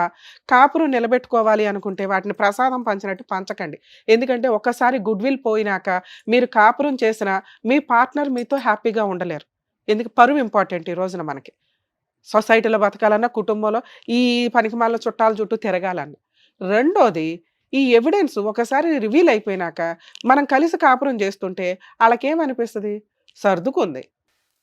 కాపురం నిలబెట్టుకోవాలి అనుకుంటే వాటిని ప్రసాదం పంచినట్టు పంచకండి. ఎందుకంటే ఒక్కసారి గుడ్ విల్ పోయినాక మీరు కాపురం చేసినా మీ పార్ట్నర్ మీతో హ్యాపీగా ఉండలేరు. ఎందుకు? పరువు ఇంపార్టెంట్ ఈ రోజున మనకి. సొసైటీలో బతకాలన్నా, కుటుంబంలో ఈ పనికిమాలిన చుట్టాల చుట్టూ తిరగాలన్నా. రెండోది, ఈ ఎవిడెన్స్ ఒకసారి రివీల్ అయిపోయినాక మనం కలిసి కాపురం చేస్తుంటే వాళ్ళకేమనిపిస్తుంది? సర్దుకుంది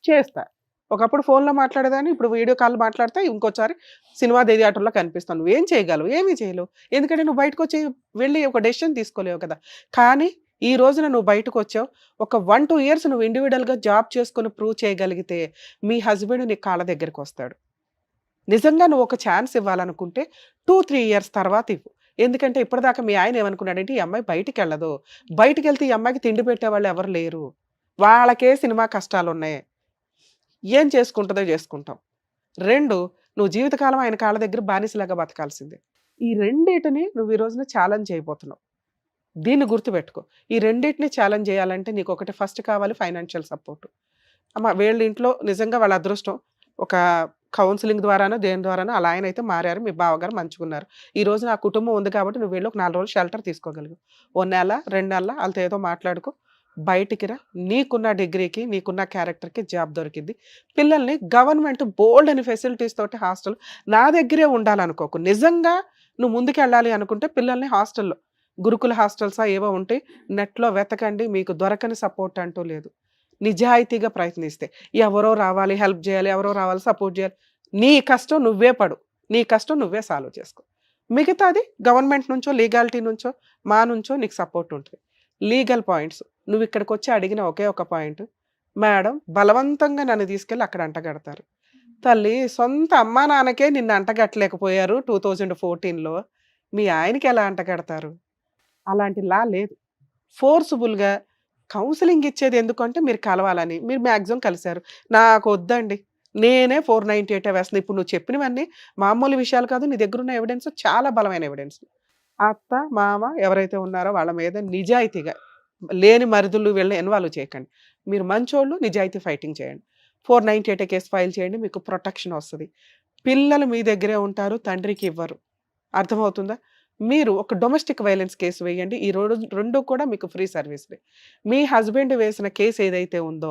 చేస్తా. ఒకప్పుడు ఫోన్లో మాట్లాడేదాన్ని, ఇప్పుడు వీడియో కాల్ మాట్లాడితే ఇంకోసారి సినిమా థియేటర్లో కనిపిస్తాను. నువ్వేం చేయగలవు? ఏమీ చేయలేవు. ఎందుకంటే నువ్వు బయటకు వచ్చి వెళ్ళి ఒక డెసిషన్ తీసుకోలేవు కదా. కానీ ఈ రోజున నువ్వు బయటకు వచ్చావు. ఒక 1-2 ఇయర్స్ నువ్వు ఇండివిడువల్గా జాబ్ చేసుకొని ప్రూవ్ చేయగలిగితే మీ హస్బెండ్ నీ కాళ్ళ దగ్గరికి వస్తాడు. నిజంగా నువ్వు ఒక ఛాన్స్ ఇవ్వాలనుకుంటే 2-3 ఇయర్స్ తర్వాత ఇవ్వు. ఎందుకంటే ఇప్పటిదాకా మీ ఆయన ఏమనుకున్నాడంటే ఈ అమ్మాయి బయటికి వెళ్ళదు, బయటికి వెళ్తే ఈ అమ్మాయికి తిండి పెట్టేవాళ్ళు ఎవరు లేరు, వాళ్ళకే సినిమా కష్టాలు ఉన్నాయి, ఏం చేసుకుంటుందో చేసుకుంటాం. 2, నువ్వు జీవితకాలం ఆయన కాళ్ళ దగ్గర బానిసలాగా బతకాల్సిందే. ఈ రెండిటిని నువ్వు ఈ రోజున ఛాలెంజ్ చేయబోతున్నావు. దీన్ని గుర్తుపెట్టుకో. ఈ రెండింటిని ఛాలెంజ్ చేయాలంటే నీకు ఒకటి ఫస్ట్ కావాలి ఫైనాన్షియల్ సపోర్ట్. అమ్మ వీళ్ళ ఇంట్లో నిజంగా వాళ్ళ అదృష్టం ఒక కౌన్సిలింగ్ ద్వారానో దేని ద్వారానో అలా ఆయన అయితే మారారు, మీ బావగారు మంచుకున్నారు. ఈ రోజు నా కుటుంబం ఉంది కాబట్టి నువ్వు వెళ్ళి ఒక 4 రోజులు షెల్టర్ తీసుకోగలిగావు. 1 నెల 2 నెలల వాళ్ళతో ఏదో మాట్లాడుకో, బయటికి రా. నీకున్న డిగ్రీకి నీకున్న క్యారెక్టర్కి జాబ్ దొరికింది. పిల్లల్ని గవర్నమెంట్ బోల్డ్ అని ఫెసిలిటీస్ తోటి హాస్టల్ నా దగ్గరే ఉండాలనుకోకు. నిజంగా నువ్వు ముందుకు వెళ్ళాలి అనుకుంటే పిల్లల్ని హాస్టల్లో గురుకుల హాస్టల్సా ఏవో ఉంటాయి, నెట్లో వెతకండి. మీకు దొరకని సపోర్ట్ అంటూ లేదు. నిజాయితీగా ప్రయత్నిస్తే ఎవరో రావాలి హెల్ప్ చేయాలి, ఎవరో రావాలి సపోర్ట్ చేయాలి. నీ కష్టం నువ్వే పడు, నీ కష్టం నువ్వే సాల్వ్ చేసుకో. మిగతాది గవర్నమెంట్ నుంచో లీగాలిటీ నుంచో మా నుంచో నీకు సపోర్ట్ ఉంటుంది. లీగల్ పాయింట్స్ నువ్వు ఇక్కడికి వచ్చి అడిగిన ఒకే ఒక పాయింట్, మేడం బలవంతంగా నన్ను తీసుకెళ్ళి అక్కడ అంటగడతారు. తల్లి సొంత అమ్మా నాన్నకే నిన్ను అంటగట్టలేకపోయారు 2014లో, మీ ఆయనకి ఎలా అంటగడతారు? అలాంటి లా లేదు. ఫోర్స్‌బుల్‌గా కౌన్సిలింగ్ ఇచ్చేది ఎందుకంటే మీరు కలవాలని. మీరు మ్యాక్సిమం కలిసారు. నాకు వద్దండి, నేనే 498 వేస్తున్నా. ఇప్పుడు నువ్వు చెప్పినవన్నీ మామూలు విషయాలు కాదు. నీ దగ్గర ఉన్న ఎవిడెన్స్ చాలా బలమైన ఎవిడెన్స్. అత్త, మామ ఎవరైతే ఉన్నారో వాళ్ళ మీద నిజాయితీగా లేని మరుదులు వీళ్ళని ఇన్వాల్వ్ చేయకండి. మీరు మంచోళ్ళు, నిజాయితీ ఫైటింగ్ చేయండి. 498 కేసు ఫైల్ చేయండి, మీకు ప్రొటెక్షన్ వస్తుంది. పిల్లలు మీ దగ్గరే ఉంటారు, తండ్రికి ఇవ్వరు. అర్థమవుతుందా? మీరు ఒక డొమెస్టిక్ వైలెన్స్ కేసు వేయండి. ఈ రెండు కూడా మీకు ఫ్రీ సర్వీస్‌లే. మీ హస్బెండ్ వేసిన కేసు ఏదైతే ఉందో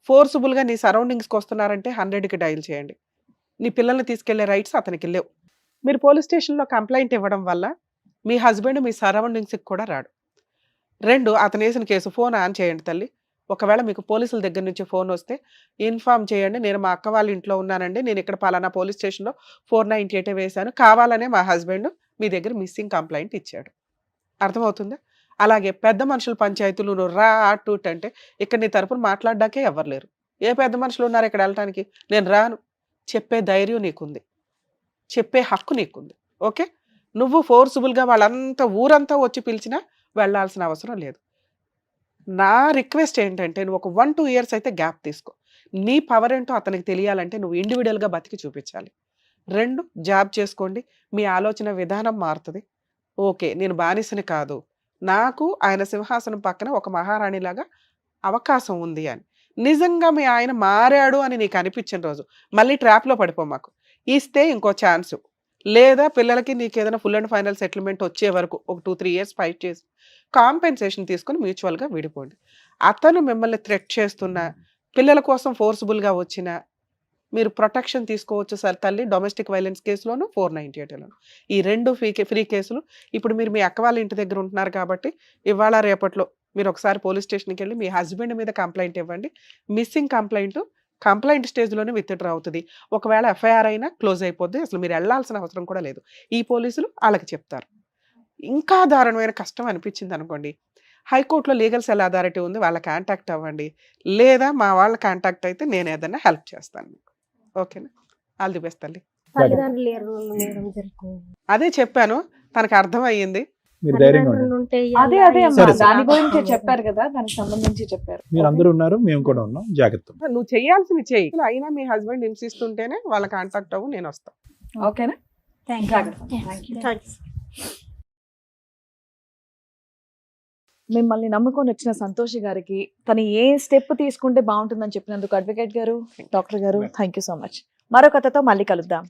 ఫోర్స్‌బుల్‌గా నీ సరౌండింగ్స్‌కి వస్తున్నారంటే 100కి డయల్ చేయండి. నీ పిల్లల్ని తీసుకెళ్లే రైట్స్ అతనికి లేవు. మీరు పోలీస్ స్టేషన్‌లో కంప్లెయింట్ ఇవ్వడం వల్ల మీ హస్బెండ్ మీ సరౌండింగ్స్‌కి కూడా రాడు. 2 అతను వేసిన కేసు ఫోన్ ఆన్ చేయండి తల్లి. ఒకవేళ మీకు పోలీసుల దగ్గర నుంచి ఫోన్ వస్తే ఇన్ఫార్మ్ చేయండి. నేను మా అక్క వాళ్ళ ఇంట్లో ఉన్నానండి. నేను ఇక్కడ పలానా పోలీస్ స్టేషన్‌లో 498 వేశాను. కావాలనే మా హస్బెండ్ మీ దగ్గర మిస్సింగ్ కంప్లెయింట్ ఇచ్చాడు. అర్థమవుతుందా? అలాగే పెద్ద మనుషుల పంచాయతీలు నువ్వు రా అటు ఇటు అంటే ఇక్కడ నీ తరపున మాట్లాడడానికే ఎవరు లేరు. ఏ పెద్ద మనుషులు ఉన్నారు ఇక్కడ వెళ్ళటానికి? నేను రాను. చెప్పే ధైర్యం నీకుంది, చెప్పే హక్కు నీకుంది. ఓకే, నువ్వు ఫోర్స్‌బుల్‌గా వాళ్ళంతా ఊరంతా వచ్చి పిలిచినా వెళ్ళాల్సిన అవసరం లేదు. నా రిక్వెస్ట్ ఏంటంటే నువ్వు ఒక 1-2 ఇయర్స్ అయితే గ్యాప్ తీసుకో. నీ పవర్ ఏంటో అతనికి తెలియాలంటే నువ్వు ఇండివిడువల్‌గా బతికి చూపించాలి. 2 జాబ్ చేసుకోండి. మీ ఆలోచన విధానం మారుతుంది. ఓకే, నేను బానిసని కాదు, నాకు ఆయన సింహాసనం పక్కన ఒక మహారాణిలాగా అవకాశం ఉంది అని. నిజంగా మీ ఆయన మారాడు అని నీకు అనిపించిన రోజు మళ్ళీ ట్రాప్లో పడిపో మాకు. ఇస్తే ఇంకో ఛాన్స్, లేదా పిల్లలకి నీకు ఏదైనా ఫుల్ అండ్ ఫైనల్ సెటిల్మెంట్ వచ్చే వరకు ఒక 2-3 ఇయర్స్ ఫైట్ చేసి కాంపెన్సేషన్ తీసుకొని మ్యూచువల్గా విడిపోండి. అతను మిమ్మల్ని థ్రెట్ చేస్తున్నా, పిల్లల కోసం ఫోర్స్ఫుల్గా వచ్చినా మీరు ప్రొటెక్షన్ తీసుకోవచ్చు సార్ తల్లి. డొమెస్టిక్ వైలెన్స్ కేసులోను 498లోను ఈ 2 ఫ్రీ కేసులు. ఇప్పుడు మీరు మీ అక్క వాళ్ళ ఇంటి దగ్గర ఉంటున్నారు కాబట్టి ఇవాళ రేపట్లో మీరు ఒకసారి పోలీస్ స్టేషన్కి వెళ్ళి మీ హస్బెండ్ మీద కంప్లైంట్ ఇవ్వండి. మిస్సింగ్ కంప్లైంట్ స్టేజ్లోనే విత్డ్రా అవుతుంది. ఒకవేళ ఎఫ్ఐఆర్ అయినా క్లోజ్ అయిపోద్ది. అసలు మీరు వెళ్ళాల్సిన అవసరం కూడా లేదు. ఈ పోలీసులు వాళ్ళకి చెప్తారు. ఇంకా దారుణమైన కష్టం అనిపించింది అనుకోండి, హైకోర్టులో లీగల్ సెల్ అథారిటీ ఉంది, వాళ్ళ కాంటాక్ట్ అవ్వండి. లేదా మా వాళ్ళ కాంటాక్ట్ అయితే నేను ఏదైనా హెల్ప్ చేస్తాను మీకు. ఓకేనా? ఆల్ ది బెస్ట్ తల్లి.
తల్లిదండ్రులు లేరు మేడం జరుగుతుంది.
అదే చెప్పాను, తనకు అర్థం అయ్యింది.
మీరు ధైర్యంగా ఉండండి.
తల్లిదండ్రులు ఉంటే
అదే
ఎలా
అదే అమ్మా,
సరే, సరే.
దాని గురించి చెప్పారు కదా, దానికి సంబంధించి చెప్పారు.
మీరు అందరూ ఉన్నారు, మేము కూడా ఉన్నాం, జాగ్రత్త.
నువ్వు చేయాల్సింది చెయ్యి. అయినా మీ హస్బెండ్ హింసిస్తుంటేనే వాళ్ళ కాంటాక్ట్ అవ్వు, నేను వస్తాను.
ఓకేనా?
థ్యాంక్
జాగ్రత్త. Thank you.
థాంక్స్.
మిమ్మల్ని నమ్ముకొని వచ్చిన సంతోషి గారికి తను ఏ స్టెప్ తీసుకుంటే బాగుంటుందని చెప్పినందుకు అడ్వకేట్ గారు, డాక్టర్ గారు, థ్యాంక్ యూ సో మచ్. మరో కథతో మళ్ళీ కలుద్దాం.